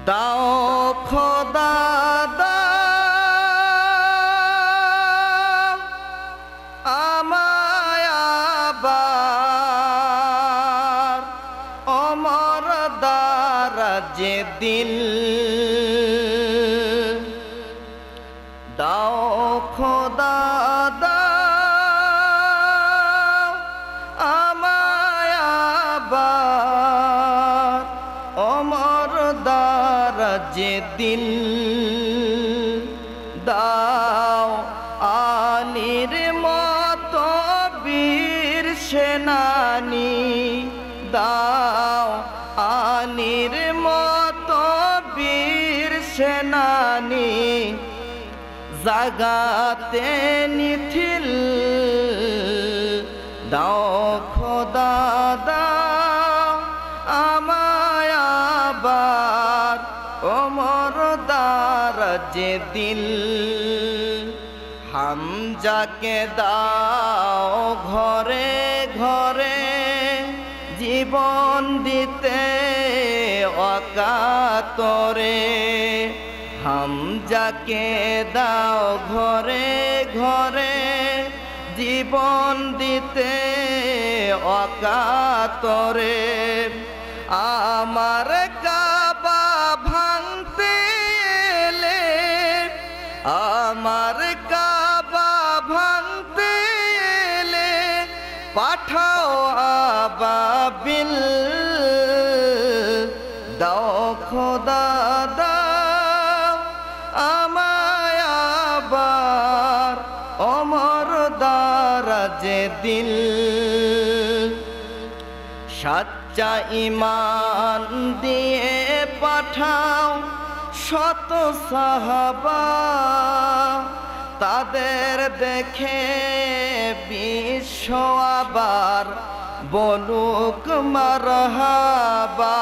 দাও খোদা দাও আমায় আবার অমর দারাজে দিল দাও খোদা দাও আমায় আবার অমর দারাজে দিল দাও আলীর মতো বীর সেনানী দাও আলীর মতো বীর সেনানী জাগাতে নিথিল দাও খোদা দাও আমায় আবার ওমর দারাজে দিল হামজাকে দাও ঘরে ঘরে জীবন দিতে অকাতরে হামজাকে দাও ঘরে ঘরে জীবন দিতে অকাতরে আমার কাবা ভাঙতে এলে আমার কাবা ভাঙতে এলে পাঠাও আবাবিল দাও খোদা দাও আমায় আবার অমর দারাজে দিল সচ্চা ঈমান দিয়ে পাঠাও শত সাহাবা তাদের দেখে বিশ্ব আবার বলুক মারহাবা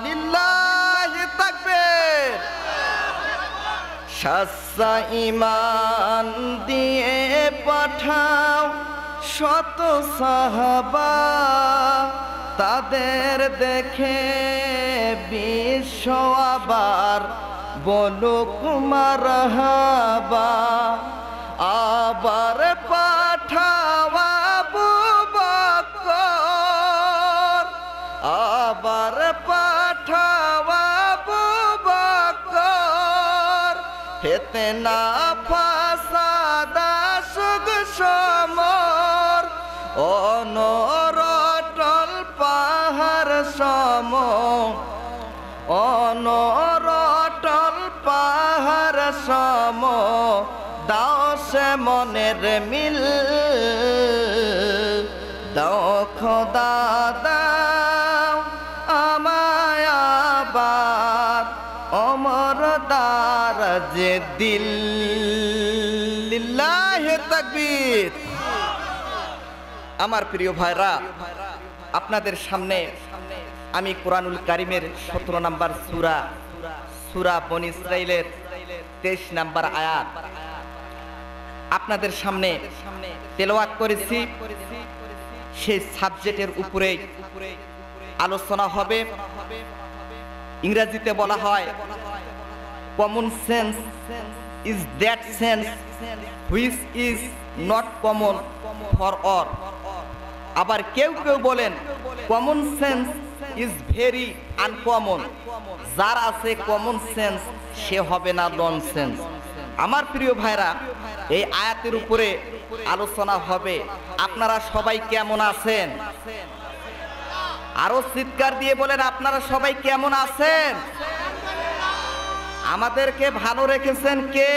লিল্লাহি তাকবীর সচ্চা ঈমান দিয়ে পাঠাও শত সাহাবা তাদের দেখে বিশ্ব আবার বলুক মারহাবা আবার পাঠাও আবু বকর আবার পাঠাও আবু বকর ফিতনা ফাসাদ সুগ সমর অনরটল পাহাড় সম অনরটল পাহাড় সম দাও সে মনের মিল দাও খোদা দাও আমায় আবার অমর দারাজে দিল লিল্লাহি তাকবীর আমার প্রিয় ভাইরা আপনাদের সামনে আমি কোরআনুল কারীমের 17 নম্বর সূরা বনী ইসরাঈলের 23 নম্বর আয়াত আপনাদের সামনে তেলাওয়াত করেছি সেই সাবজেক্টের উপরে আলোচনা হবে ইংরেজিতে বলা হয় common sense is that sense which is not common for all আবার কেউ কেউ বলেন common sense is very uncommon যার আছে কমন সেন্স সে হবে না ননসেন্স আমার প্রিয় ভাইরা এই আয়াতের উপরে আলোচনা হবে আপনারা সবাই কেমন আছেন আরো চিৎকার দিয়ে বলেন আপনারা সবাই কেমন আছেন আমাদেরকে ভালো রেখেছেন কে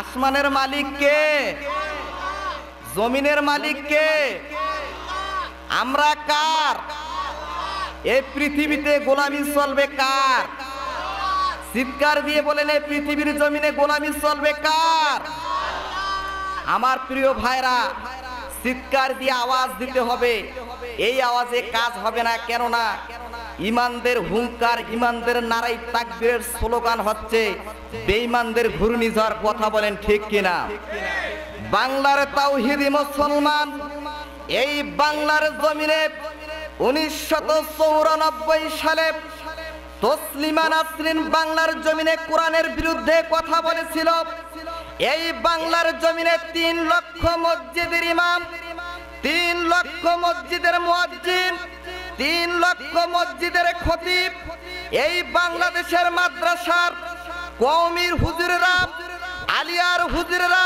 আসমানের মালিক কে জমিনের মালিক কে আমরা কার এই পৃথিবীতে গোলামি চলবে কার চিৎকার দিয়ে বলেন এই পৃথিবীর জমিনে গোলামি চলবে কার আমার প্রিয় ভাইরা চিৎকার দিয়ে আওয়াজ দিতে হবে এই আওয়াজে কাজ হবে না কেননা ইমানদের হুঙ্কার ইমানদের নারাই তাকবীরের স্লোগান হচ্ছে বেঈমানদের ঘূর্ণিঝড় কথা বলেন ঠিক কিনা বাংলার তাওহীদি মুসলমান এই বাংলার জমিনে 1994 সালে তসলিমা নাসরিন বাংলার জমিনে কোরআনের বিরুদ্ধে কথা বলেছিল। এই বাংলার জমিনে 3 লক্ষ মসজিদের ইমাম, 3 লক্ষ মসজিদের মুয়াজ্জিন, 3 লক্ষ মসজিদের খতিব, এই বাংলাদেশের মাদ্রাসার কওমির হুজুরেরা, আলিয়ার হুজুরেরা,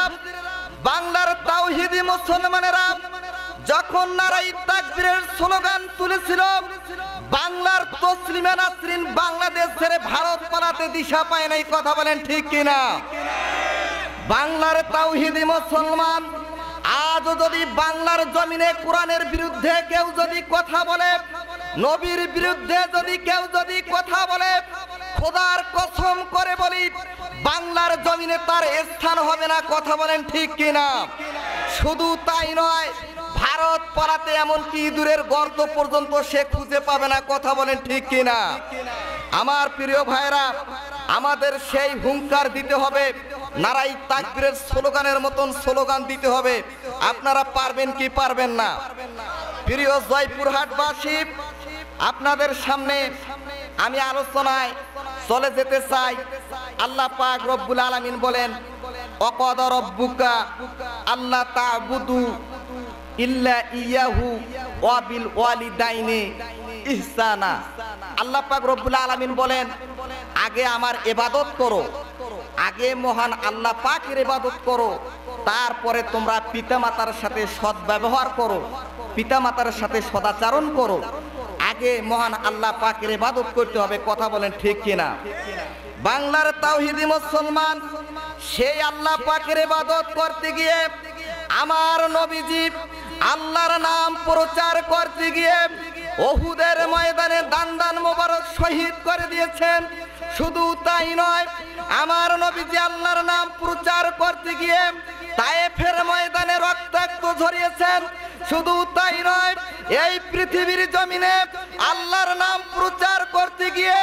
বাংলার তাওহীদি মুসলমানেরা যখন নারায়ে তাকবীরের স্লোগান তুলেছিল, বাংলার তসলিমা নাসরিন বাংলাদেশ ছেড়ে ভারত পালাতে দিশা পায় নাই। কথা বলেন ঠিক কিনা? বাংলার তাওহীদি মুসলমান আজও যদি বাংলার জমিনে কোরআনের বিরুদ্ধে কেউ যদি কথা বলে, নবীর বিরুদ্ধে যদি কেউ যদি কথা বলে, খোদার কসম করে বলি বাংলার জমিনে তার স্থান হবে না। কথা বলেন ঠিক কিনা? শুধু তাই নয়, ভারত পালাতে এমনকি ইঁদুরের গর্ত পর্যন্ত সে খুঁজে পাবে না। কথা বলেন ঠিক কিনা? আমার প্রিয় ভাইরা, আমাদের সেই হুঙ্কার দিতে হবে, নারায়ে তাকবীরের স্লোগানের মতন স্লোগান দিতে হবে। আপনারা পারবেন কি পারবেন না? প্রিয় জয়পুরহাটবাসী, আপনাদের সামনে আমি আলোচনায় চলে যেতে চাই। আল্লাহ পাক রব্বুল আলামিন বলেন, ওয়াকাদা রাব্বুকা আল্লা তা'বুদু ইল্লা ইয়াহু ওয়া বিল ওয়ালিদাইনি ইহসানা। আল্লাহ পাক রব্বুল আলামিন বলেন, আগে আমার ইবাদত করো, আগে মহান আল্লাহ পাকের ইবাদত করো, তারপরে তোমরা পিতামাতার সাথে সদ্ব্যবহার করো, পিতামাতার সাথে সদাচরণ করো। আগে মহান আল্লাহ পাকের ইবাদত করতে হবে। কথা বলেন ঠিক কিনা? বাংলার তাওহীদি মুসলমান সেই আল্লাহ পাকের ইবাদত করতে গিয়ে, আমার নবীজি আল্লাহর নাম প্রচার করতে গিয়ে উহুদের ময়দানে দান মোবারক শহীদ করে দিয়েছেন। শুধু তাই নয়, আমার নবীজি আল্লাহর নাম প্রচার করতে গিয়ে তায়েফের ময়দানে রক্তাক্ত ঝরিয়েছেন। শুধু তাই নয়, এই পৃথিবীর জমিনে আল্লাহর নাম প্রচার করতে গিয়ে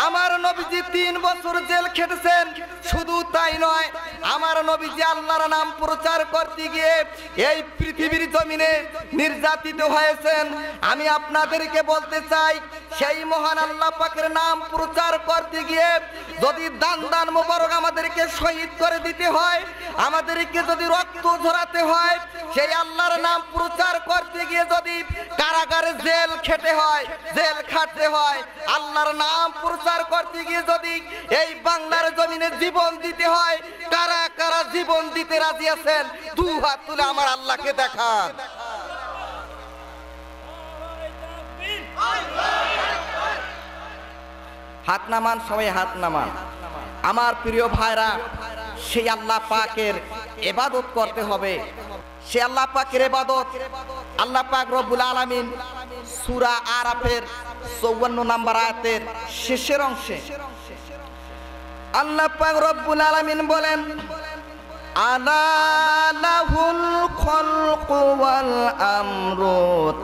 আমার নবীজি 3 বছর জেল খেটেছেন। শুধু তাই নয়, আমার নবীজি আল্লাহর নাম প্রচার করতে গিয়ে এই পৃথিবীর জমিনে নির্যাতিত হয়েছেন। আমি আপনাদেরকে বলতে চাই, সেই মহান আল্লাহ পাকের নাম প্রচার করতে গিয়ে যদি দান মোবারক আমাদেরকে শহীদ করে দিতে হয়, আমাদেরকে যদি রক্ত ঝরাতে হয়, সেই আল্লাহর নাম প্রচার করতে গিয়ে যদি কারাগারে জেল খেতে হয়, জেল খাটতে হয়, আল্লাহর নাম প্রচার করতে গিয়ে যদি এই বাংলার জমিনে জীবন দিতে হয়, কারা কারা জীবন দিতে রাজি আছেন? 2 হাত তুলে আমার আল্লাহকে দেখান। হাত নামান, সবাই হাত নামান। আমার প্রিয় ভাইরা, সেই আল্লাহ পাকের ইবাদত করতে হবে। সে আল্লাহ পাকের ইবাদত আল্লাহ পাক রব্বুল আলামিন সূরা আরাফের 54 নম্বর আয়াতের শেষের অংশে আল্লাহ পাক রব্বুল আলামিন বলেন, আলা লাহুল খালকু ওয়াল আমরু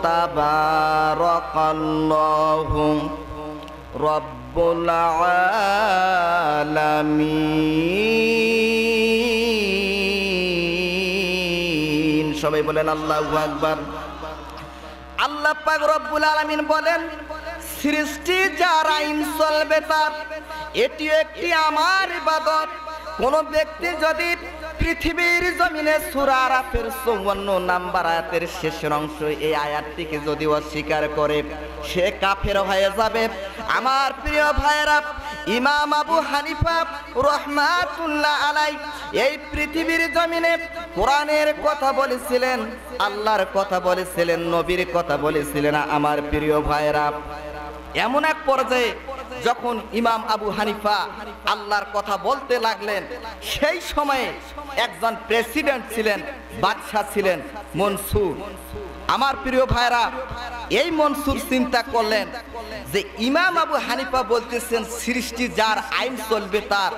তাবারাকাল্লাহু রব্বুল আলামিন। সবাই বলেন আল্লাহু আকবার। আল্লাহ পাক রব্বুল আলামিন বলেন, সৃষ্টি যার আইন চলবে তার, এটি একটি আমার ইবাদত। কোন ব্যক্তি যদি পৃথিবীর জমিনে সূরা আরাফের 54 নম্বর আয়াতের শেষের অংশ এই আয়াতটিকে যদি অস্বীকার করে, সে কাফের হয়ে যাবে। আমার প্রিয় ভাইরা, ইমাম আবু হানিফা রাহমাতুল্লাহ আলাইহি এই পৃথিবীর জমিনে কোরআনের কথা বলেছিলেন, আল্লাহর কথা বলেছিলেন, নবীর কথা বলেছিলেন। আমার প্রিয় ভাইরা, এমন এক পর্যায়ে যখন ইমাম আবু হানিফা আল্লাহর কথা বলতে লাগলেন, সেই সময়ে একজন প্রেসিডেন্ট ছিলেন, বাদশাহ ছিলেন মনসুর। আমার প্রিয় ভাইরা, এই মনসুর চিন্তা করলেন যে ইমাম আবু হানিফা বলতেছেন সৃষ্টি যার আইন চলবে তার,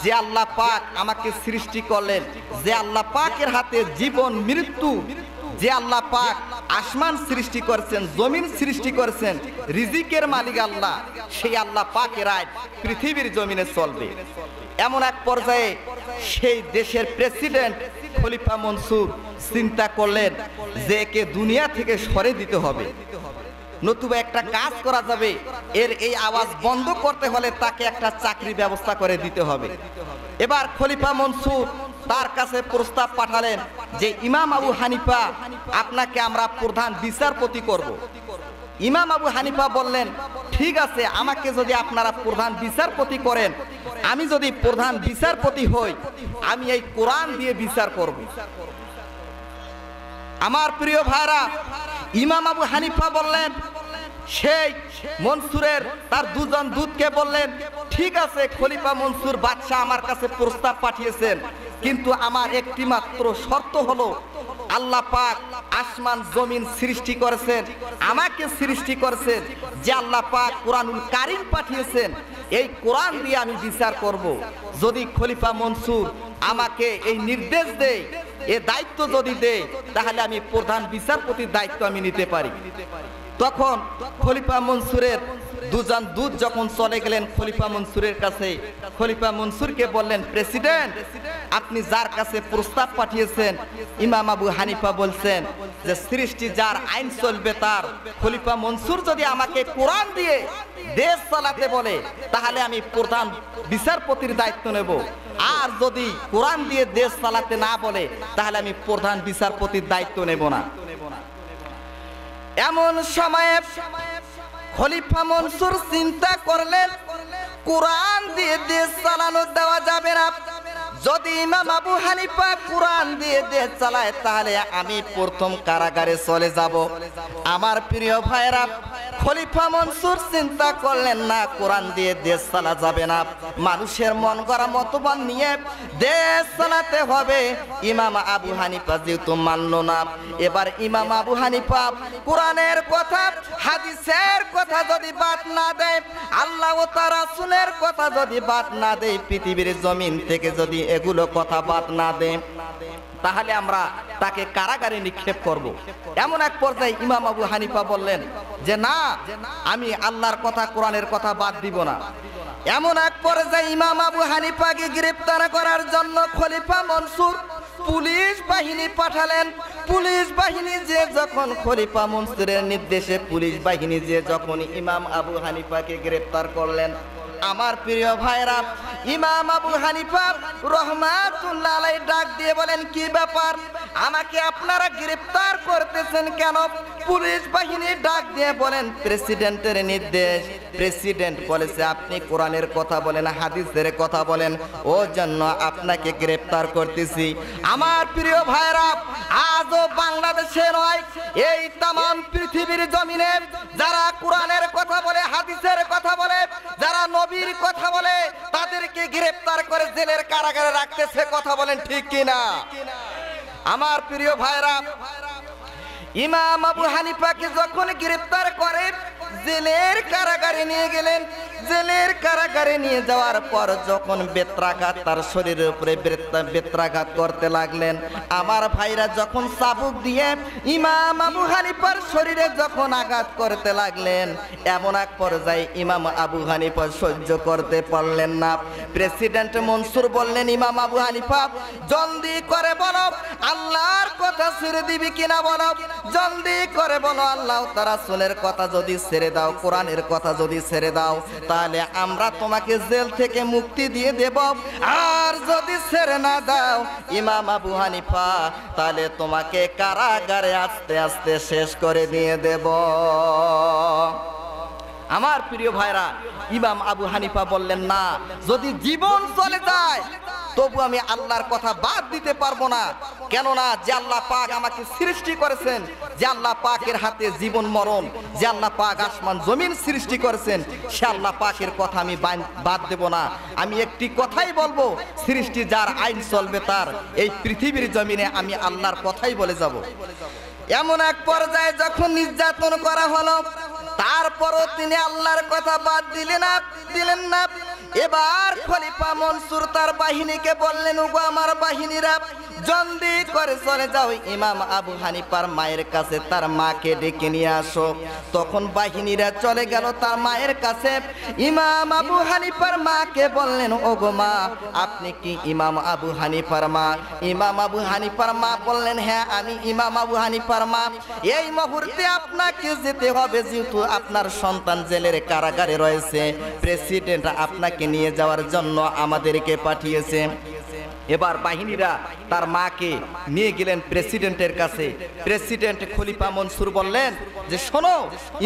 যে আল্লাহ পাক আমাকে সৃষ্টি করলেন, যে আল্লাহ পাকের হাতে জীবন মৃত্যু, যে আল্লাহ পাক আসমান সৃষ্টি করেছেন, জমিন সৃষ্টি করেছেন, রিজিকের মালিক আল্লাহ, সেই আল্লাহ পাকের আইন পৃথিবীর জমিনে চলবে। এমন এক পর্যায়ে সেই দেশের প্রেসিডেন্ট খলিফা মনসুর চিন্তা করলেন যে একে দুনিয়া থেকে সরে দিতে হবে। নতুবা একটা কাজ করা যাবে, এর এই আওয়াজ বন্ধ করতে হলে তাকে একটা চাকরি ব্যবস্থা করে দিতে হবে। এবার খলিফা মনসুর তার কাছে প্রস্তাব পাঠালেন যে ইমাম আবু হানিফা, আপনাকে আমরা প্রধান বিচারপতি করব। ইমাম আবু হানিফা বললেন, ঠিক আছে, আমাকে যদি আপনারা প্রধান বিচারপতি করেন, আমি যদি প্রধান বিচারপতি হই, আমি এই কোরআন দিয়ে বিচার করব। আমার প্রিয় ভাইরা, ইমাম আবু হানিফা বললেন, সেই মনসুরের তার দুজন দূতকে বললেন, ঠিক আছে খলিফা মনসুর বাদশাহ আমার কাছে প্রস্তাব পাঠিয়েছেন, কিন্তু আমার একটি মাত্র শর্ত হলো, আল্লাহ পাক আসমান জমিন সৃষ্টি করেছেন, আমাকে সৃষ্টি করেছেন, যে আল্লাহ পাক কোরআনুল কারীম পাঠিয়েছেন, এই কোরআন দিয়ে আমি বিচার করব। যদি খলিফা মনসুর আমাকে এই নির্দেশ দেয়, এ দায়িত্ব যদি দেয়, তাহলে আমি প্রধান বিচারপতির দায়িত্ব আমি নিতে পারি। তখন খলিফা মনসুরের দুজন দূত যখন চলে গেলেন খলিফা মনসুরের কাছে, খলিফা মনসুরকে বললেন, প্রেসিডেন্ট, আপনি যার কাছে প্রস্তাব পাঠিয়েছেন, ইমাম আবু হানিফা বলছেন যে সৃষ্টি যার আইন চলবে তার, খলিফা মনসুর যদি আমাকে কোরআন দিয়ে দেশ চালাতে বলে, তাহলে আমি প্রধান বিচারপতির দায়িত্ব নেব, আর যদি কোরআন দিয়ে দেশ চালাতে না বলে, তাহলে আমি প্রধান বিচারপতির দায়িত্ব নেব না। এমন সময়ে খলিফা মনসুর চিন্তা করলেন, কোরআন দিয়ে দেশ চালানো দেওয়া যাবে না। যদি ইমাম আবু হানিফা কোরআন দিয়ে দেশ চালায়, তাহলে আমি প্রথম কারাগারে চলে যাব। আমার প্রিয় ভাইরা, খলিফা মনসুর চিন্তা করলেন, না, কোরআন দিয়ে দেশ চালা যাবে না, মানুষের মন গড়া মতবাদ নিয়ে দেশ চালাতে হবে। ইমাম আবু হানিফা যেহেতু মানল না, এবার ইমাম আবু হানিফা কোরআনের কথা, হাদিসের কথা যদি বাদ না দেয়, আল্লাহ ও তার রাসূলের কথা যদি বাদ না দেয়, পৃথিবীর জমিন থেকে যদি এগুলো কথা বাদ না দেয়, তাহলে আমরা তাকে কারাগারে নিক্ষেপ করব। এমন এক পর্যায়ে ইমাম আবু হানিফা বললেন যে না, আমি আল্লাহর কথা কোরআনের কথা বাদ দিব না। এমন এক পর্যায়ে ইমাম আবু হানিফাকে গ্রেফতার করার জন্য খলিফা মনসুর পুলিশ বাহিনী পাঠালেন। পুলিশ বাহিনী যে যখন খলিফা মনসুরের নির্দেশে পুলিশ বাহিনী যে যখন ইমাম আবু হানিফাকে গ্রেফতার করলেন, আমার প্রিয় ভাইরা, ইমাম আবু হানিফা রহমাতুল্লাহ আলাইহি ডাক দিয়ে বলেন, কি ব্যাপার, আমাকে আপনারা গ্রেফতার করতেছেন কেন? পুলিশ বাহিনী ডাক দিয়ে বলেন, প্রেসিডেন্টের নির্দেশ, প্রেসিডেন্ট বলেছে আপনি কোরআনের কথা বলেন, হাদিসের কথা বলেন, ও জন্য আপনাকে গ্রেফতার করতেছি। আমার প্রিয় ভাইরা, আজও বাংলাদেশে নয়, এই তামাম পৃথিবীর জমিনে যারা কোরআনের কথা বলে, হাদিসের কথা বলে, যারা নবীর কথা বলে, তাদেরকে গ্রেফতার করে জেলের কারাগারে রাখতেছে। কথা বলেন ঠিক কিনা? আমার প্রিয় ভাইরা, ইমাম আবু হানিফাকে যখন গ্রেফতার করে জেলের কারাগারে নিয়ে গেলেন। জেলের কারাগারে নিয়ে যাওয়ার পর যখন বেত্রাঘাত তার শরীরের উপরে বেত্রাঘাত করতে লাগলেন, আমার ভাইরা যখন চাবুক দিয়ে ইমাম আবু হানিফার শরীরে যখন আঘাত করতে লাগলেন, এমন এক পর্যায়ে ইমাম আবু হানিফা সহ্য করতে পারলেন না। প্রেসিডেন্ট মনসুর বললেন, ইমাম আবু হানিফা, জলদি করে বলো, আল্লাহর কথা ছেড়ে দিবি কিনা বলো, জলদি করে বলো। আল্লাহ তার রাসূলের কথা যদি ছেড়ে দাও, কোরআনের কথা যদি ছেড়ে দাও, তাহলে আমরা তোমাকে জেল থেকে মুক্তি দিয়ে দেব, আর যদি ছেড়ে না দাও ইমাম আবু হানিফা, তাহলে তোমাকে কারাগারে আস্তে আস্তে শেষ করে দিয়ে দেব। আমার প্রিয় ভাইরা, ইমাম আবু হানিফা বললেন, না, যদি জীবন চলে যায় তবু আমি আল্লাহর কথা বাদ দিতে পারবো না। কেননা যে আল্লাহ পাক আমাকে সৃষ্টি করেছেন, যে আল্লাহ পাকের হাতে জীবন মরণ, যে আল্লাহ পাক আসমান জমিন সৃষ্টি করেছেন, সে আল্লাহ পাকের কথা আমি বাদ দেব না। আমি একটি কথাই বলবো, সৃষ্টি যার আইন চলবে তার, এই পৃথিবীর জমিনে আমি আল্লাহর কথাই বলে যাব। এমন এক পর্যায়ে যখন নির্যাতন করা হলো, তারপরও তিনি আল্লাহর কথা বাদ দিলেন না। এবার খলিফা মনসুর তার বাহিনীকে বললেন, ওগো আমার বাহিনীরা, জলদি করে চলে যাও ইমাম আবু হানিফার মায়ের কাছে, তার মাকে ডেকে নিয়ে আসো। তখন বাহিনীরা চলে গেল তার মায়ের কাছে। ইমাম আবু হানিফার মাকে বললেন, ওগো মা, আপনি কি ইমাম আবু হানিফার মা? ইমাম আবু হানিফার মা বললেন, হ্যাঁ আমি ইমাম আবু হানিফার মা। এই মুহূর্তে আপনাকে যেতে হবে, যেহেতু আপনার সন্তান জেলের কারাগারে রয়েছে। প্রেসিডেন্ট আপনাকে নিয়ে যাওয়ার জন্য আমাদেরকে পাঠিয়েছে। এবার বাহিনীরা তার মাকে নিয়ে গেলেন প্রেসিডেন্টের কাছে। প্রেসিডেন্ট খলিফা মনসুর বললেন যে, শোনো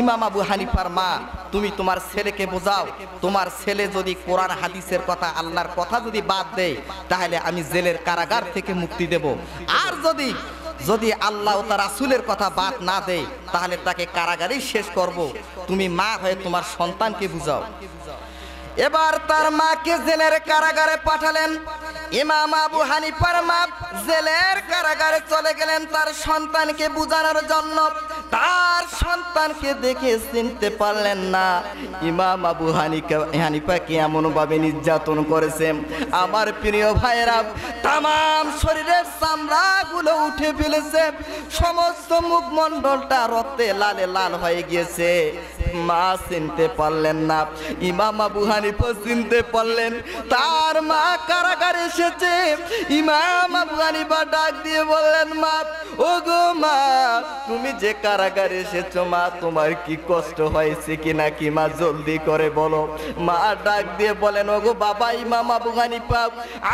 ইমাম আবু হানিফার মা, তুমি তোমার ছেলেকে বোঝাও, তোমার ছেলে যদি কোরআন হাদিসের কথা, আল্লাহর কথা যদি বাদ দেয়, তাহলে আমি জেলের কারাগার থেকে মুক্তি দেব। আর যদি আল্লাহ ও তার রাসূলের কথা বাদ না দেয়, তাহলে তাকে কারাগারেই শেষ করব। তুমি মা হয়ে তোমার সন্তানকে বুঝাও। এবার তার মাকে জেলের কারাগারে পাঠালেন। ইমাম আবু হানিফার মা জেলের কারাগারে চলে গেলেন তার সন্তানকে বুঝানোর জন্য। তার সন্তানকে দেখে চিনতে পারলেন না। ইমাম আবু হানিফাকে এমনভাবে নির্যাতন করেছে, আমার প্রিয় ভাইরা, তামাম শরীরের চামড়াগুলো উঠে ফেলেছে, সমস্ত মুখমণ্ডলটা রক্তে লালে লাল হয়ে গিয়েছে। মা চিনতে পারলেন না, ইমাম আবু হানিফা চিনতে পারলেন তার মা কারাগারে এসেছে। ইমাম আবু হানিফা ডাক দিয়ে বললেন, মা, ওগো মা, তুমি যে কারাগারে এসেছো, মা তোমার কি কষ্ট হয়েছে কি নাকি, মা জলদি করে বলো। মা ডাক দিয়ে বলেন, ওগো বাবা ইমাম আবু হানিফা,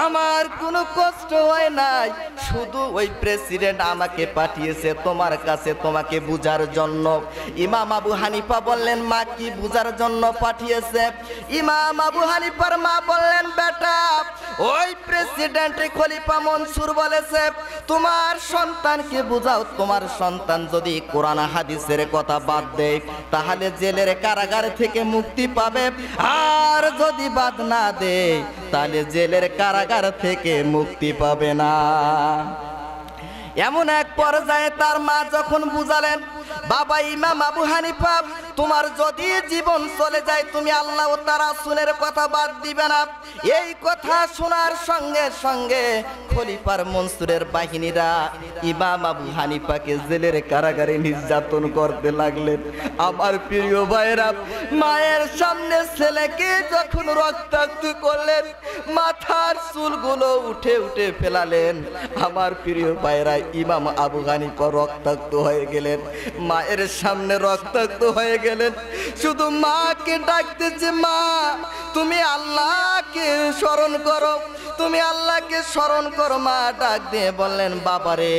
আমার কোনো কষ্ট হয় নাই, শুধু ওই প্রেসিডেন্ট আমাকে পাঠিয়েছে তোমার কাছে তোমাকে বুঝার জন্য। ইমাম আবু হানিফা বললেন, মা কি বুঝার জন্য পাঠিয়েছে? ইমাম আবু হানিফার মা বললেন, বেটা, ওই প্রেসিডেন্ট খলিফা মনসুর বলেছে তোমার সন্তানকে বুঝাও, তোমার সন্তান যদি কোরআন হাদিসের কথা বাদ দেয়, তাহলে জেলের কারাগার থেকে মুক্তি পাবে, আর যদি বাদ না দেয়, তাহলে জেলের কারাগার থেকে মুক্তি পাবে না। এমন এক পর্যায়ে তার মা যখন বুঝালেন, বাবা ইমাম আবু হানিফা, তোমার যদি জীবন চলে যায়, তুমি আল্লাহ ও তার রাসূলের কথা বাদ দিবে না। এই কথা শোনার সঙ্গে সঙ্গে খলিফার মনসুরের বাহিনীরা ইমাম আবু হানিফাকে জেলের কারাগারে নির্যাতন করতে লাগলেন। আমার প্রিয় ভাইরা, মায়ের সামনে ছেলেকে যখন রক্তাক্ত করলেন, মাথার চুলগুলো উঠে উঠে ফেলালেন। আমার প্রিয় ভাইরা, ইমাম আবু হানিফা রক্তাক্ত হয়ে গেলেন, মায়ের সামনে রক্তাক্ত হয়ে গেলেন। শুধু মাকে ডাকতেছে, মা তুমি আল্লাহকে স্মরণ করো, তুমি আল্লাহকে স্মরণ করো। মা ডাক দিয়ে বললেন, বাবারে,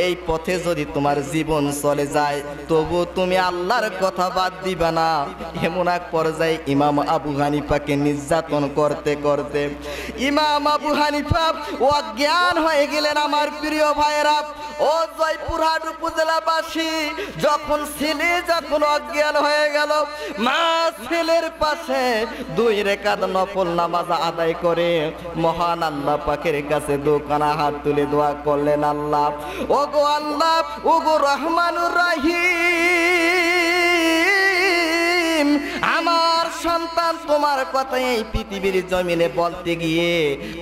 এই পথে যদি তোমার জীবন চলে যায়, তবু তুমি আল্লাহর কথা বাদ দিবা না। এমন এক পর্যায়ে ইমাম আবু হানিফাকে নির্যাতন করতে করতে ইমাম আবু হানিফা অজ্ঞান হয়ে গেলেন। আমার প্রিয় ভাইয়েরা, ও জয়পুরহাট উপজেলাবাসী, যখন ছেলে যখন অজ্ঞান হয়ে গেল, মা ছেলের পাশে 2 রাকাত নফল নামাজ আদায় করে মহান আল্লাহ পাকের কাছে দোকানা হাত তুলে দোয়া করলেন, আল্লাহ, ওগো আল্লাহ, ওগো রহমানুর রহিম, আমার সন্তান তোমার কথা এই পৃথিবীর জমিনে বলতে গিয়ে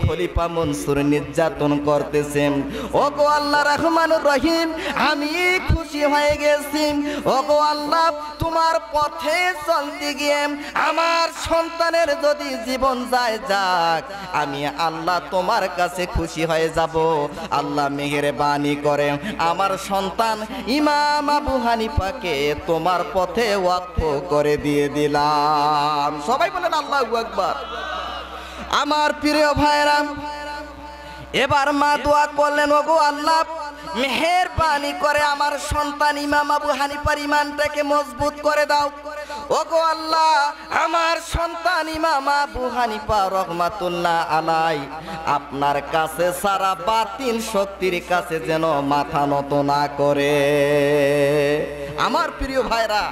খলিফা মনসুর নির্যাতন করতেছেন। ওগো আল্লাহ রহমানুর রহিম, আমি খুশি হয়ে গেছি। ওগো আল্লাহ, তোমার পথে চলতে গিয়ে আমার সন্তানের যদি জীবন যায়, যাক, আমি আল্লাহ তোমার কাছে খুশি হয়ে যাব। আল্লাহ মেহেরবানি করে আমার সন্তান ইমাম আবু হানিফাকে তোমার পথে ওয়াকফ করে দিয়ে দিলাম। সবাই বলেন আল্লাহু আকবার। আমার প্রিয় ভাইরা, এবার মা দোয়া করলেন, ওগো আল্লাহ, মেহেরবানি করে আমার সন্তান ইমাম আবু হানিফার ঈমানটাকে মজবুত করে দাও। ওগো আল্লাহ, আমার সন্তান ইমাম আবু হানিফা রহমাতুল্লাহ আলাই আপনার কাছে সারা বাতিল শক্তির কাছে যেন মাথা নত না করে। আমার প্রিয় ভাইরা,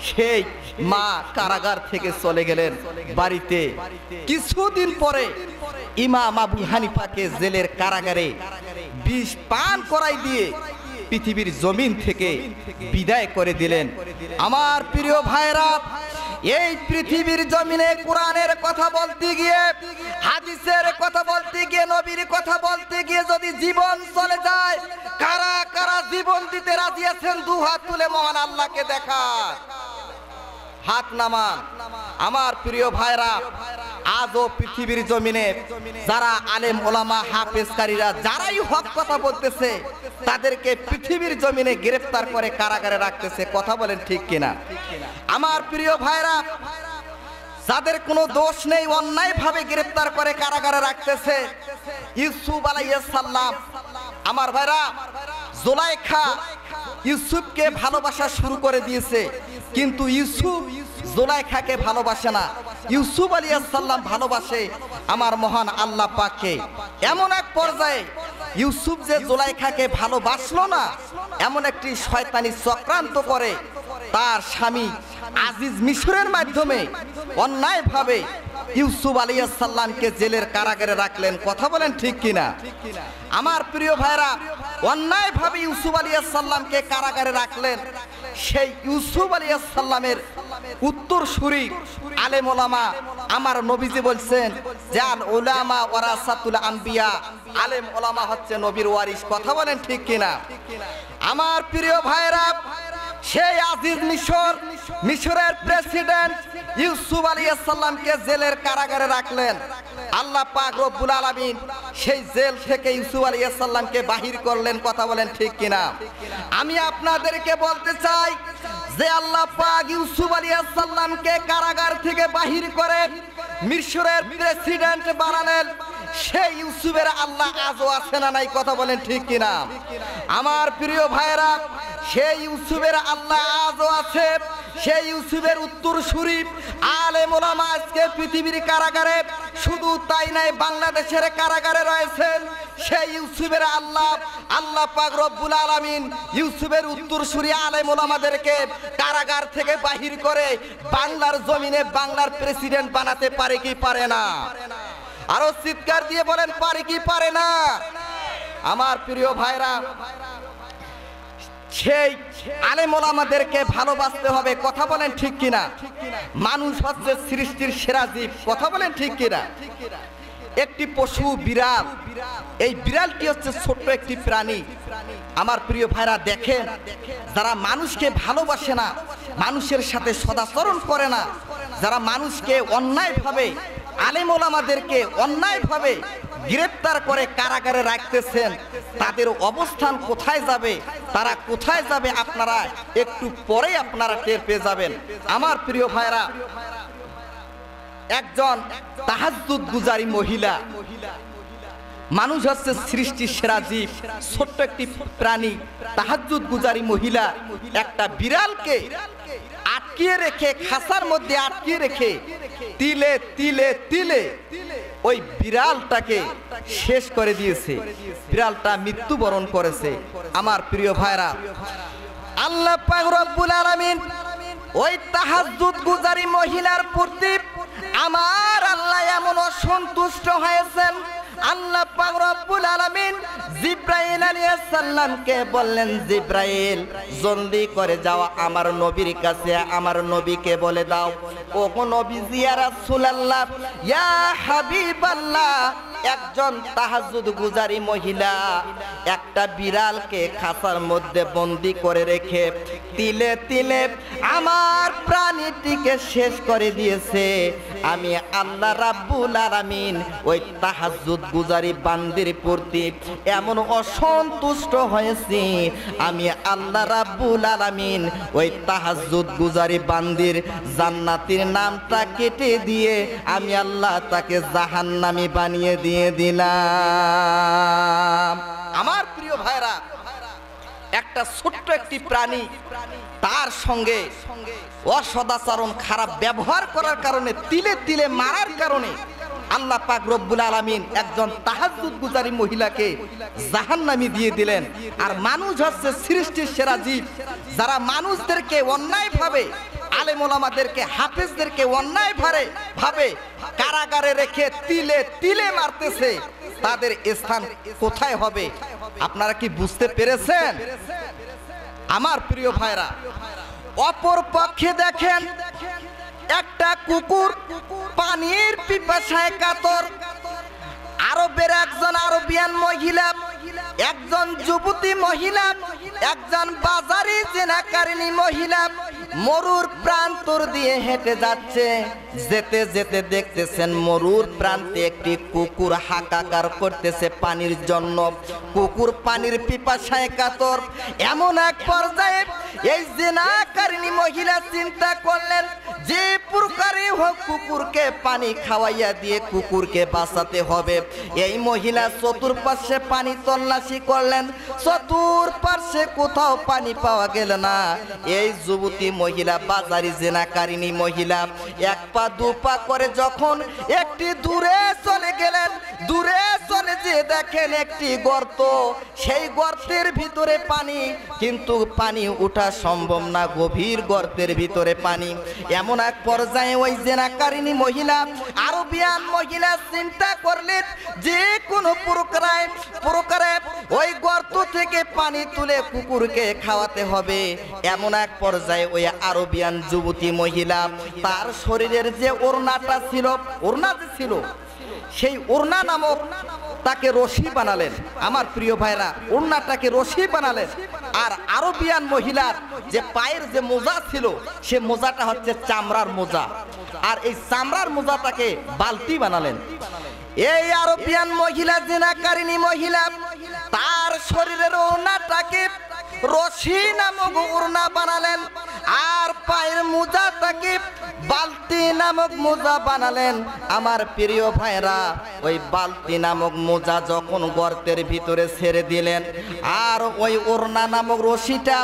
সেই মা কারাগার থেকে চলে গেলেন বাড়িতে। কিছুদিন পরে ইমাম আবু হানিফাকে জেলের কারাগারে বিষ পান করাই দিয়ে পৃথিবীর জমিন থেকে বিদায় করে দিলেন। আমার প্রিয় ভাইরা, এই পৃথিবীর জমিনে কোরআনের কথা বলতে গিয়ে, হাদিসের কথা বলতে গিয়ে, নবীর কথা বলতে গিয়ে যদি জীবন চলে যায়, কারা কারা জীবন দিতে রাজি আছেন? দু হাত তুলে মহান আল্লাহকে দেখান, হাত নামান। আমার প্রিয় ভাইরা, আজও পৃথিবীর জমিনে যারা আলেম ওলামা হাফেজকারীরা যারাই হক কথা বলতেছে, তাদেরকে পৃথিবীর জমিনে গ্রেফতার করে কারাগারে রাখতেছে। কথা বলেন ঠিক কিনা? আমার প্রিয় ভাইরা, যাদের কোনো দোষ নেই অন্যায় ভাবে গ্রেফতার করে কারাগারে রাখতেছে। ইউসুফ আলাইহিস সালাম, আমার ভাইরা, জুলাইখা ইউসুফকে ভালোবাসা শুরু করে দিয়েছে, কিন্তু ইউসুফ জুলাইখাকে ভালোবাসে না। ইউসুফ আলাইহিস সালাম ভালোবাসে আমার মহান আল্লাহ পাককে। এমন এক পর্যায়ে ইউসুফ যে জুলাইখাকে ভালোবাসলো না, এমন একটি শয়তানি চক্রান্ত করে তার স্বামী আজিজ মিশরের মাধ্যমে অন্যায়ভাবে ইউসুফ আলাইহিস সালামকে জেলের কারাগারে রাখলেন। কথা বলেন ঠিক কিনা? আমার প্রিয় ভাইরা, অন্যায়ভাবে ইউসুফ আলাইহিস সালামকে কারাগারে রাখলেন। সেই ইউসুফ আলাইহিস সালামের উত্তরসূরি আলেম ওলামা, আমার নবীজি বলছেন যে আল উলামা ওয়ারাসাতুল আম্বিয়া, আলেম ওলামা হচ্ছে নবীর ওয়ারিস। কথা বলেন ঠিক কিনা? আমার প্রিয় ভাইরা, সেই আজিজ মিশরের প্রেসিডেন্ট ইউসুফ আলাইহিস সালামকে জেলের কারাগারে রাখলেন। আল্লাহ পাক রব্বুল আলামিন সেই জেল থেকে ইউসুফ আলাইহিস সালামকে বাহির করলেন। কথা বলেন ঠিক কিনা? আমি আপনাদেরকে বলতে চাই যে আল্লাহ পাক ইউসুফ আলাইহিস সালামকে কারাগার থেকে বাহির করে মিশরের প্রেসিডেন্ট বানালেন। সেই ইউসুফের আল্লাহ আজও আছে না নাই? কথা বলেন ঠিক কিনা? আমার প্রিয় ভাইরা, সেই ইউসুফের আল্লাহ আজও আছে। সেই ইউসুফের উত্তরসূরি আলেম ওলামা আজকে পৃথিবীর কারাগারে, শুধু তাই নাই, বাংলাদেশের কারাগারে রয়েছেন। সেই ইউসুফের আল্লাহ, আল্লাহ পাক রব্বুল আলামিন ইউসুফের উত্তরসূরি আলেম ওলামাদেরকে কারাগার থেকে বাহির করে বাংলার জমিনে বাংলার প্রেসিডেন্ট বানাতে পারে কি পারে না? আরো চিৎকার দিয়ে বলেন, পারে কি পারে না? আমার প্রিয় ভাইরা, সেই আলেম ওলামাদেরকে ভালোবাসতে হবে। কথা বলেন ঠিক কিনা? মানুষ হচ্ছে সৃষ্টির সেরা জীব। কথা বলেন ঠিক কিনা? একটি পশু বিড়াল, এই বিড়ালটি হচ্ছে ছোট্ট একটি প্রাণী। আমার প্রিয় ভাইরা, দেখেন, যারা মানুষকে ভালোবাসে না, মানুষের সাথে সদাচরণ করে না, যারা মানুষকে অন্যায়ভাবে, আলেম ওলামাদেরকে অন্যায়ভাবে গ্রেফতার করে কারাগারে রাখতেছেন, তাদের অবস্থান কোথায় যাবে, তারা কোথায় যাবে, আপনারা একটু পরে আপনারা টের পেয়ে যাবেন। আমার প্রিয় ভাইরা, একজন তাহাজ্জুদ গুজারি মহিলা, মানুষ হচ্ছে সৃষ্টির সেরা জীব, ছোট্ট একটি প্রাণী, তাহাজ্জুদ গুজারি মহিলা একটা বিড়ালকে আটকিয়ে রেখে, খাঁচার মধ্যে আটকিয়ে রেখে তিলে তিলে তিলে ওই বিড়ালটাকে শেষ করে দিয়েছে। বিড়ালটা মৃত্যুবরণ করেছে। আমার প্রিয় ভাইরা, আল্লাহ পাক রব্বুল আলামিন ওই তাহাজ্জুদ গুজারি মহিলার প্রতি আমার আল্লাহ এমন অসন্তুষ্ট হয়েছেন, আল্লাহ পাক রব্বুল আলামিন জিব্রাইল আলাইহিস সালামকে বললেন, জিব্রাইল জলদি করে যাও আমার নবীর কাছে, আমার নবীকে বলে দাও, ও নবীজি ইয়া রাসূলুল্লাহ, ইয়া হাবিবাল্লাহ, একজন তাহাজ্জুদ গুজারি মহিলা একটা বিড়ালকে খাঁচার মধ্যে বন্দি করে রেখে তিলে তিলে আমার প্রাণীটিকে শেষ করে দিয়েছে। আমি আল্লাহ রাব্বুল আলামিন ওই তাহাজ্জুদ গুজারি বান্দির প্রতি এমন অসন্তুষ্ট হয়েছি, আমি আল্লাহ রাব্বুল আলামিন ওই তাহাজ্জুদ গুজারি বান্দির জান্নাতের নামটা কেটে দিয়ে আমি আল্লাহ তাকে জাহান্নামী বানিয়ে দিয়ে দিলাম। আমার প্রিয় ভাইরা, একটা ছোট্ট একটি প্রাণী, তার সঙ্গে অসদাচরণ, খারাপ ব্যবহার করার কারণে, তিলে তিলে মারার কারণে আল্লাহ পাক রব্বুল আলামিন একজন তাহাজ্জুদ গুজারি মহিলাকে জাহান্নামী দিয়ে দিলেন। আর মানুষ হচ্ছে সৃষ্টির সেরা জীব, যারা মানুষদেরকে অন্যায়ভাবে, আলেম ওলামাদেরকে, হাফেজদেরকে অন্যায়ভাবে কারাগারে রেখে তিলে তিলে মারতেছে, তাদের স্থান কোথায় হবে? আপনারা কি বুঝতে পেরেছেন? আমার প্রিয় ভাইরা, অপর পক্ষে দেখেন একটা কুকুর পানির পিপাসায় কাতর। আরবের একজন আরবিয়ান মহিলা, একজন যুবতী মহিলা, একজন বাজারি জেনাকারিনী মহিলা মরুর প্রান্তর দিয়ে হেঁটে যাচ্ছে। যেতে যেতে দেখতেছেন মরুর প্রান্তে একটি কুকুর হাকাকার করতেছে পানির জন্য। কুকুর পানির পিপাসায় কাতর। এমন এক পর্যায়ে এই জেনাকারিনী মহিলা চিন্তা করলেন যে প্রকারে হোক কুকুরকে পানি খাওয়াইয়া দিয়ে কুকুরকে বাঁচাতে হবে। এই মহিলা চতুর্পাশে পানি তল্লাশি করলেন, চতুর্পাশে কোথাও পানি পাওয়া গেল না। এই যুবতী মহিলা, বাজারি জেনাকারিনী মহিলা এক পা দু পা করে যখন একটি দূরে চলে গেলেন, দূরে চলে যে দেখেন একটি গর্ত। সেই গর্তের ভিতরে পানি, কিন্তু পানি ওঠা সম্ভব না, গভীর গর্তের ভিতরে পানি। এমন এক পর্যায়ে ওই জেনাকারিনী মহিলা, আরবিয়ান মহিলা চিন্তা করলেন যে কোনো প্রকারে ওই গর্ত থেকে পানি তুলে কুকুরকে খাওয়াতে হবে। এমন এক পর্যায়ে ওই আরবিয়ান যুবতী মহিলা তার শরীরের যে ওড়নাটা ছিল, ওড়না যে ছিল, সেই ওড়না নামক তাকে রশি বানালেন। আমার প্রিয় ভাইরা, ওড়নাটাকে রশি বানালেন। আর আরবিয়ান মহিলার যে পায়ের যে মোজা ছিল, সে মোজাটা হচ্ছে চামড়ার মোজা, আর এই চামড়ার মোজাটাকে বালতি বানালেন। এই আরবিয়ান মহিলা, জেনাকারিনী মহিলা, তার শরীরের ওড়নাটাকে রশি নামক ওড়না বানালেন, আর পায়ের মোজাটাকে বালতি নামক মোজা বানালেন। আমার প্রিয় ভাইরা, ওই বালতি নামক মোজা যখন গর্তের ভিতরে ছেড়ে দিলেন, আর ওই ওড়না নামক রশিটা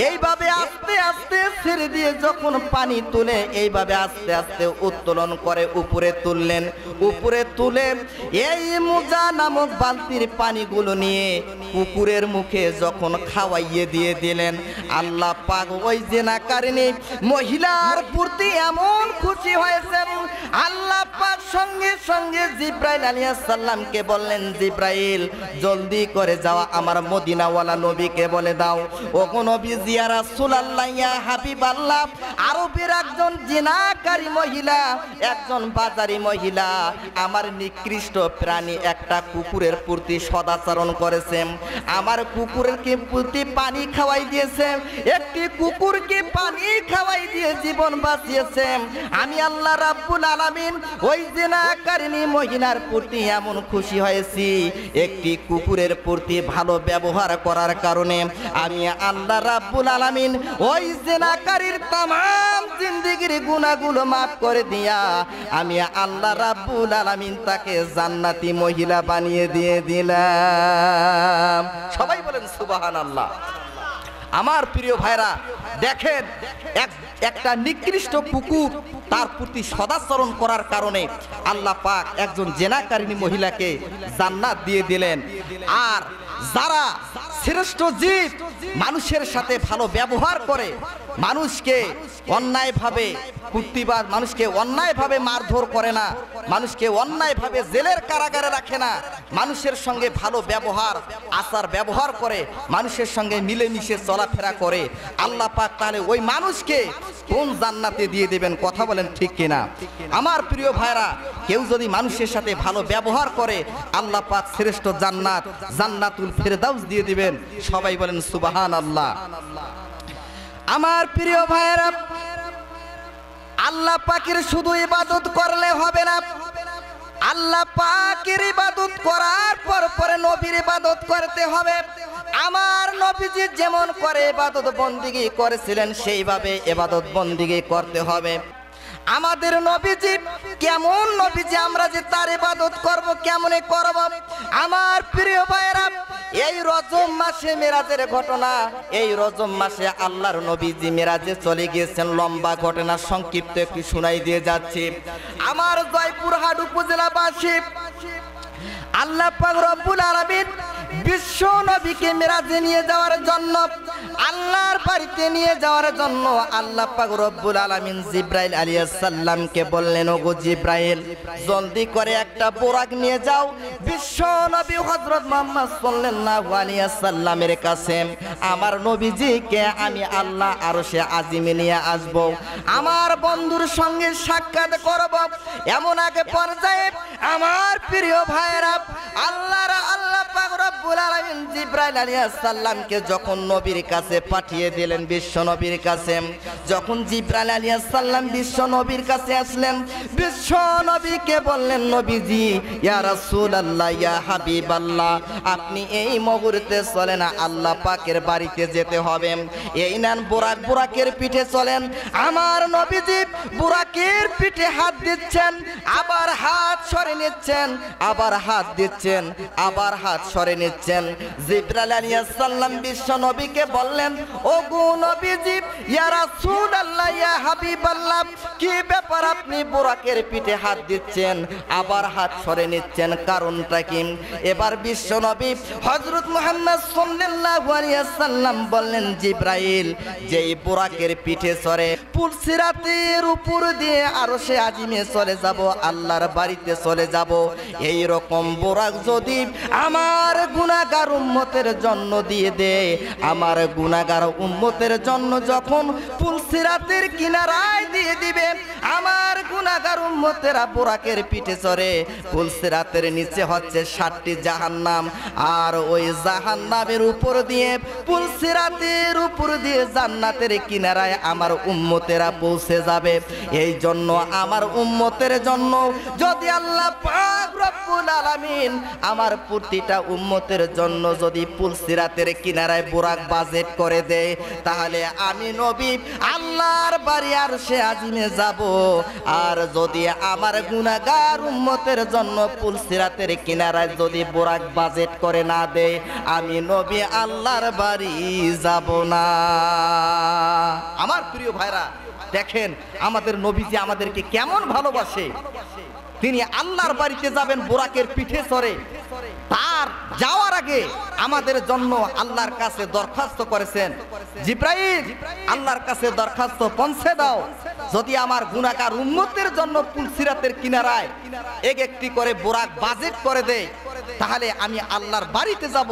এইভাবে আস্তে আস্তে ছেড়ে দিয়ে যখন পানি তুলে এইভাবে আস্তে আস্তে উত্তোলন করে উপরে তুললেন, উপরে তুলে এই মোজা নামক বালতির পানিগুলো নিয়ে কুকুরের মুখে যখন খাওয়াইয়ে দিয়ে দিলেন, আল্লাহ পাক ওই জেনাকারিনী মহিলার প্রতি এমন খুশি হয়েছেন, আল্লাহ পাক সঙ্গে সঙ্গে জিব্রাইল আলাইহিস সালামকে বললেন, জিব্রাইল জলদি করে যাওয়া আমার মদিনাওয়ালা নবীকে বলে দাও, ওগো নবী ইয়া রাসূলুল্লাহ ইয়া হাবিবাল্লাহ, আরবের একজন জেনাকারী মহিলা, একজন বাজারি মহিলা আমার নিকৃষ্ট প্রাণী একটা কুকুরের প্রতি সদাচরণ করেছে, আমার কুকুরের প্রতি পানি খাওয়াই দিয়েছে, একটি কুকুরকে পানি খাওয়াই দিয়ে জীবন বাঁচিয়েছে। আমি আল্লাহ রাব্বুল আলামিন ওই জেনাকারিনী মহিলার প্রতি এমন খুশি হয়েছি, একটি কুকুরের প্রতি ভালো ব্যবহার করার কারণে আমি আল্লাহ রাব্বুল আলামিন ওই জেনাকারীর तमाम জিন্দেগির গুনাহগুলো মাফ করে দিয়া আমি আল্লাহ রাব্বুল আলামিন তাকে জান্নাতি মহিলা বানিয়ে দিয়ে দিলাম। সবাই বলেন সুবহানাল্লাহ। আমার প্রিয় ভাইরা, দেখেন একটা নিকৃষ্ট কুকুর তার প্রতি সদাচরণ করার কারণে আল্লাহ পাক একজন জেনাকারিনী মহিলাকে জান্নাত দিয়ে দিলেন। আর যারা শ্রেষ্ঠ জীব মানুষের সাথে ভালো ব্যবহার করে, মানুষকে অন্যায়ভাবে কুর্তিবাজ, মানুষকে অন্যায়ভাবে মারধর করে না, মানুষকে অন্যায়ভাবে জেলের কারাগারে রাখে না, মানুষের সঙ্গে ভালো ব্যবহার আচার ব্যবহার করে, মানুষের সঙ্গে মিলেমিশে চলাফেরা করে, আল্লাহ পাক তাহলে ওই মানুষকে কোন জান্নাতে দিয়ে দেবেন? কথা বলেন ঠিক কিনা? আমার প্রিয় ভাইরা, কেউ যদি মানুষের সাথে ভালো ব্যবহার করে আল্লাহ পাক শ্রেষ্ঠ জান্নাত, জান্নাতুল ফেরদাউস দিয়ে দিবেন। সবাই বলেন সুবহানাল্লাহ। আমার প্রিয় ভাইরা, আল্লাহ পাকের শুধু ইবাদত করলে হবে না, আল্লাহ পাকের ইবাদত করার পরে নবীর ইবাদত করতে হবে। আমার নবীজি যেমন করে ইবাদত বন্দিগি করেছিলেন সেইভাবে ইবাদত বন্দিগি করতে হবে। আমাদের নবীজি কেমন নবীজি, আমরা যে তার ইবাদত করব, কেমনে করব? আমার প্রিয় ভাইরা, এই রজব মাসে মেরাজের ঘটনা, এই রজব মাসে আল্লাহর নবীজি মেরাজে চলে গিয়েছেন। লম্বা ঘটনা সংক্ষিপ্ত একটু শোনাই দিয়ে যাচ্ছি। আমার জয়পুরহাট উপজেলাবাসী, আল্লাহ পাক রব্বুল আলামিন বিশ্ব নবীকে মেরাজে নিয়ে যাওয়ার জন্য, আল্লাহর বাড়িতে নিয়ে যাওয়ার জন্য আল্লাহ পাক রব্বুল আলামিন জিব্রাইল আলাইহিস সালামকে বললেন, ওগো জিব্রাইল, জলদি করে একটা বোরাক নিয়ে যাও বিশ্ব নবী হযরত মুহাম্মদ সাল্লাল্লাহু আলাইহি সাল্লামের কাছে। আমার নবীজিকে আমি আল্লাহ আরশে আজিমে নিয়ে আসব, আমার বন্ধুর সঙ্গে সাক্ষাৎ করব। এমন আগে পর্যায়ে আমার প্রিয় ভাইরা, আল্লাহ পাক রব্বুল আলামিন জিব্রাইল আলাইহিস সালামকে যখন নবীর কাছে পাঠিয়ে দিলেন, বিশ্ব নবীর কাছে, যখন জিব্রাইল আলাইহিস সালাম বিশ্ব নবীর কাছে আসলেন, বিশ্ব নবীকে বললেন, নবীজি, ইয়া রাসূলুল্লাহ, ইয়া হাবিবাল্লাহ, আপনি এই মুহূর্তে চলেন, আল্লাহ পাকের বাড়িতে যেতে হবে। এই নেন বুরাক, বুরাকের পিঠে চলেন। আমার নবীজি বুরাকের পিঠে হাত দিচ্ছেন, আবার হাত সরে নিচ্ছেন, আবার হাত দিচ্ছেন, আবার হাত সরে নিচ্ছেন। জিব্রাইল আলাইহিস সালাম বিশ্ব নবীকে বললেন, ওগো নবীজি, ইয়া রাসূলুল্লাহ, ইয়া হাবিবাল্লাহ, কি ব্যাপার আপনি বুরাকের পিঠে হাত দিচ্ছেন, আবার হাত সরে নিচ্ছেন, কারণটা কি? এবার বিশ্ব নবী হযরত মুহাম্মদ সাল্লাল্লাহু আলাইহি সাল্লাম বললেন, জিব্রাইল, যেই বুরাকের পিঠে চড়ে পুলসিরাতের উপর দিয়ে আরশে আজিমে চলে যাব, আল্লাহর বাড়িতে চলে যাব, এই রকম বুরাক যদি আমার গুনাহগার উম্মতের জন্য দিয়ে দে, আমার গুনাহগার উম্মতের জন্য যখন পুলসিরাতের কিনারায় দিয়ে দিবে, আমার গুনাহগার উম্মতেরা বুরাকের পিঠে চড়ে, পুলসিরাতের নিচে হচ্ছে 7টি জাহান্নাম, আর ওই জাহান্নামের উপর দিয়ে পুলসিরাতের উপর দিয়ে জান্নাতের কিনারায় আমার উম্মতেরা পৌঁছে যাবে। এই জন্য আমার উম্মতের জন্য যদি আল্লাহ পাক রব্বুল আলামিন আমার প্রতিটা উম্মতের জন্য যদি পুলসিরাতের কিনারায় বুরাক বাজেট করে দেয়, তাহলে আমি নবী আল্লাহর বাড়ি আরশে আজিমে যাব। আর যদি আমার গুনাহগার উম্মতের জন্য পুলসিরাতের কিনারায় যদি বুরাক বাজেট করে না দেয়, আমি নবী আল্লাহর বাড়ি যাব না। আমার প্রিয় ভাইরা, দেখেন আমাদের নবীজি আমাদেরকে কেমন ভালোবাসে। তিনি আল্লাহর বাড়িতে যাবেন বুরাকের পিঠে চড়ে, তার যাওয়ার আগে আমাদের জন্য আল্লাহর কাছে দরখাস্ত করেছেন, জিব্রাইল, আল্লাহর কাছে দরখাস্ত পৌঁছে দাও, যদি আমার গুনাহগার উম্মতের জন্য পুলসিরাতের কিনারায় একটি করে বুরাক বাজেট করে দেয়, তাহলে আমি আল্লাহর বাড়িতে যাব।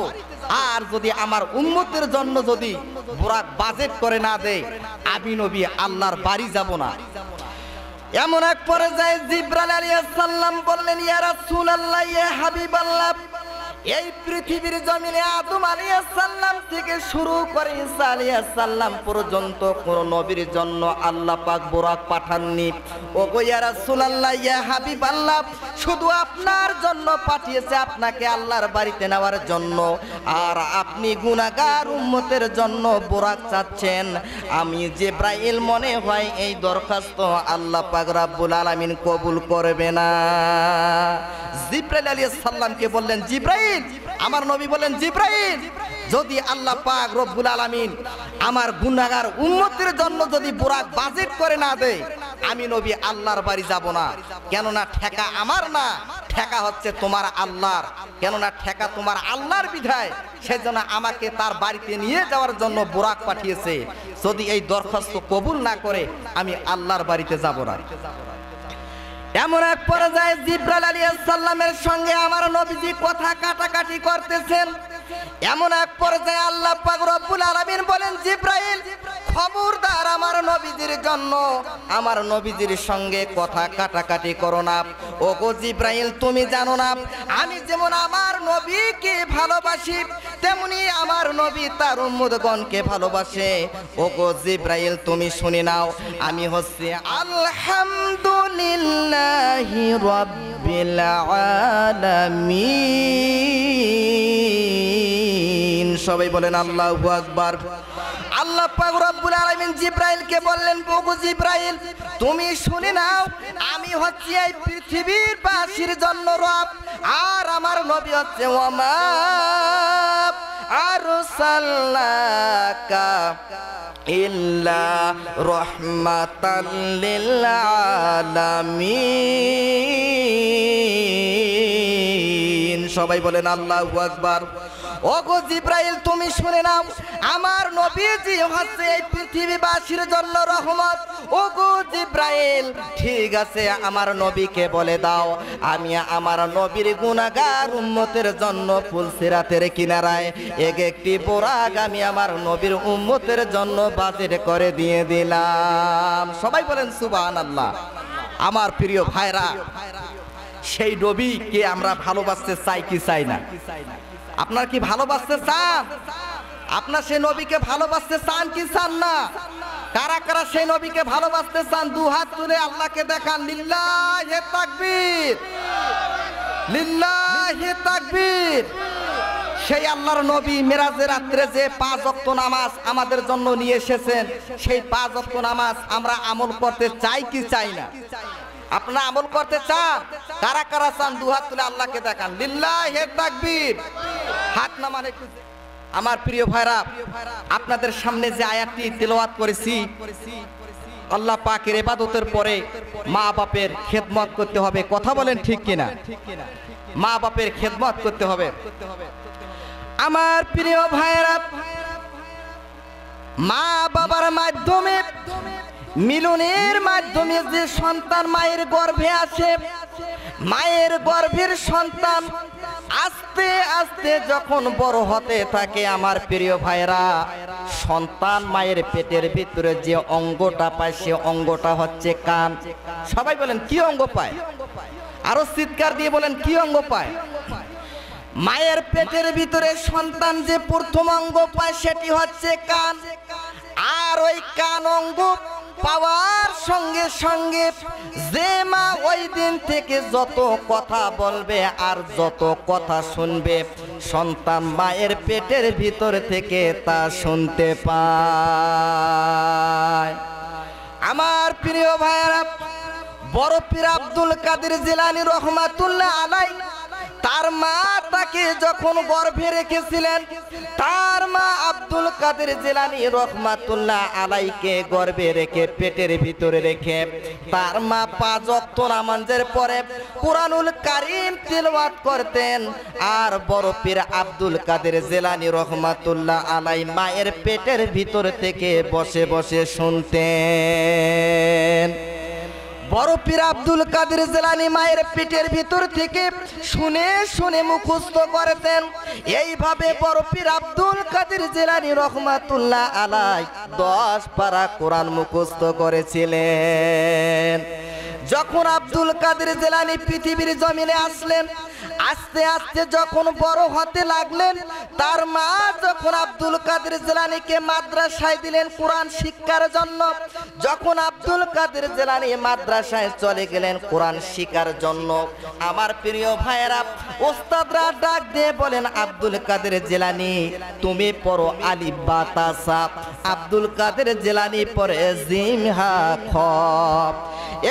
আর যদি আমার উম্মতের জন্য যদি বুরাক বাজেট করে না দেয়, আমি নবী আল্লাহর বাড়ি যাব না। এমন এক পর্যায়ে জিব্রাইল আলাইহিস সালাম বললেন, ইয়া রাসূলুল্লাহ, ইয়া হাবিবাল্লাহ, এই পৃথিবীর জমিনে আদম আলাইহিস সালাম থেকে শুরু করে ঈসা আলাইহিস সালাম পর্যন্ত কোন নবীর জন্য আল্লাহ পাক বুরাক পাঠাননি। ওগো ইয়া রাসূলুল্লাহ, ইয়া হাবিবাল্লাহ, শুধু আপনার জন্য পাঠিয়েছে, আপনাকে আল্লাহর বাড়িতে নেওয়ার জন্য। আর আপনি গুনাহগার উম্মতের জন্য বুরাক চাচ্ছেন। আমি জিব্রাইল মনে হয় এই দরখাস্ত আল্লাহ পাক রব্বুল আলামিন কবুল করবে না। জিব্রাইল আলাইহিস সালামকে বললেন, জিব্রাইল, আমার নবী বলেন, জিব্রাইল, যদি আল্লাহ পাক রব্বুল আলামিন আমার গুনাহগার উম্মতের জন্য যদি বুরাক বাজেট করে না দেয়, আমি নবী আল্লাহর বাড়ি যাব না। কেননা ঠেকা আমার না, ঠেকা হচ্ছে তোমার আল্লাহর। কেননা ঠেকা তোমার আল্লাহর বিধায়, সেজন্য আমাকে তার বাড়িতে নিয়ে যাওয়ার জন্য বুরাক পাঠিয়েছে। যদি এই দরখাস্ত কবুল না করে, আমি আল্লাহর বাড়িতে যাব না। এমন এক পর্যায়ে জিব্রাইল আলাইহিস সালামের সঙ্গে আমার নবীজি কথা কাটাকাটি করতেছেন। এমন এক পর্যায়ে আল্লাহ পাক রব্বুল আলামিন বলেন, জিব্রাইল, খবরদার আমার নবীজির জন্য আমার নবীজির সঙ্গে কথা কাটাকাটি করো না। ওগো জিব্রাইল, তুমি জানো না আমি যেমন আমার নবীকে ভালোবাসি, তেমনি আমার নবী তার উম্মতগণকে ভালোবাসে। ওগো জিব্রাইল, তুমি শুনে নাও, আমি হচ্ছে আলহামদুলিল্লাহি রাব্বিল আলামিন। সবাই বলেন আল্লাহু আকবার। আল্লাহ পাক রব্বুল আলামিন জিব্রাইলকে বললেন, ওগো জিব্রাইল, তুমি শুনে নাও, আমি হচ্ছি এই পৃথিবীর বাসীর জন্য রব, আর আমার নবী হচ্ছে ওমা আরসালনাকা ইল্লা রাহমাতাল লিল আলামিন। সবাই বলেন আল্লাহু আকবার। ওগো জিব্রাইল তুমি শুনে নাও, আমার নবীজি হচ্ছে এই পৃথিবীবাসীর জন্য রহমত। ওগো জিব্রাইল ঠিক আছে, আমার নবীকে বলে দাও আমি আমার নবীর গুনাহগার উম্মতের জন্য ফুলসিরাতের কিনারায় একটি বোরাক আমি আমার নবীর উম্মতের জন্য বাজেট করে দিয়ে দিলাম। সবাই বলেন সুবহানাল্লাহ। আমার প্রিয় ভাইরা, সেই নবীকে আমরা ভালোবাসতে চাই কি চাই না? আপনার কি ভালোবাসতে চান? আপনার সেই নবীকে ভালোবাসতে চান কি চান না? কারা কারা সেই নবীকে ভালোবাসতে চান দু হাত তুলে আল্লাহকে দেখান। লিল্লাহি তাকবীর, লিল্লাহি তাকবীর। সেই আল্লাহর নবী মেরাজের রাত্রে যে 5 ওয়াক্ত নামাজ আমাদের জন্য নিয়ে এসেছেন, সেই 5 ওয়াক্ত নামাজ আমরা আমল করতে চাই কি চাই না? আপনারা আমল করতে চান? কারা কারা চান দু হাত তুলে আল্লাহকে দেখান। লিল্লাহি তাকবীর। হাত নামান একটু। আমার প্রিয় ভাইরা, আপনাদের সামনে যে আয়াতটি তেলাওয়াত করেছি, আল্লাহ পাকের ইবাদতের পরে মা বাপের খেদমত করতে হবে। কথা বলেন ঠিক কিনা? মা বাপের খেদমত করতে হবে। আমার প্রিয় ভাইরা, মা বাবার মাধ্যমে মিলনের মাধ্যমে যে সন্তান মায়ের গর্ভে আসে, মায়ের গর্ভের সন্তান আস্তে আস্তে যখন বড় হতে থাকে, আমার প্রিয় ভাইরা, সন্তান মায়ের পেটের ভিতরে যে অঙ্গটা পায় সে অঙ্গটা হচ্ছে কান। সবাই বলেন কি অঙ্গ পায়? আরো চিৎকার দিয়ে বলেন কি অঙ্গ পায়? মায়ের পেটের ভিতরে সন্তান যে প্রথম অঙ্গ পায় সেটি হচ্ছে কান। আর ওই কান অঙ্গ পাওয়ার সঙ্গে সঙ্গে যে মা ওই দিন থেকে যত কথা বলবে আর যত কথা শুনবে, সন্তান মায়ের পেটের ভিতর থেকে তা শুনতে পায়। আমার প্রিয় ভাইয়েরা, বড় পীর আব্দুল কাদের জিলানী রহমাতুল্লাহ আলাইহি তার মা তাকে যখন গর্ভে রেখেছিলেন, তার মা আব্দুল কাদের জিলানী রহমাতুল্লাহ আলাইহিকে গর্ভে রেখে পেটের ভিতরে রেখে তার মা 5 ওয়াক্ত নামাজের পরে কুরআনুল কারীম তিলাওয়াত করতেন। আর বড় পীর আব্দুল কাদের জিলানী রহমাতুল্লাহ আলাইহি মায়ের পেটের ভিতর থেকে বসে বসে শুনতেন। বড় পীর আব্দুল কাদের জিলানী মায়ের পেটের ভিতর থেকে শুনে শুনে মুখস্থ করতেন। এইভাবে বড় পীর আব্দুল কাদের জিলানী রহমাতুল্লাহ আলাইহি 10 পারা কোরআন মুখস্থ করেছিলেন। যখন আব্দুল কাদের জিলানী পৃথিবীর জমিনে আসলেন, আস্তে আস্তে যখন বড় হতে লাগলেন, তার মা যখন আব্দুল কাদের জিলানীকে মাদ্রাসায় দিলেন কোরআন শিক্ষার জন্য। যখন আব্দুল কাদের জিলানী মাদ্রাসায় চলে গেলেন কোরআন শিক্ষার জন্য, আমার প্রিয় ভাইয়েরা, ওস্তাদরা ডাক দিয়ে বলেন, আব্দুল কাদের জিলানী তুমি পড়ো আলিফ বা তা সা। আব্দুল কাদের জিলানী পড়ে জিম হা খ।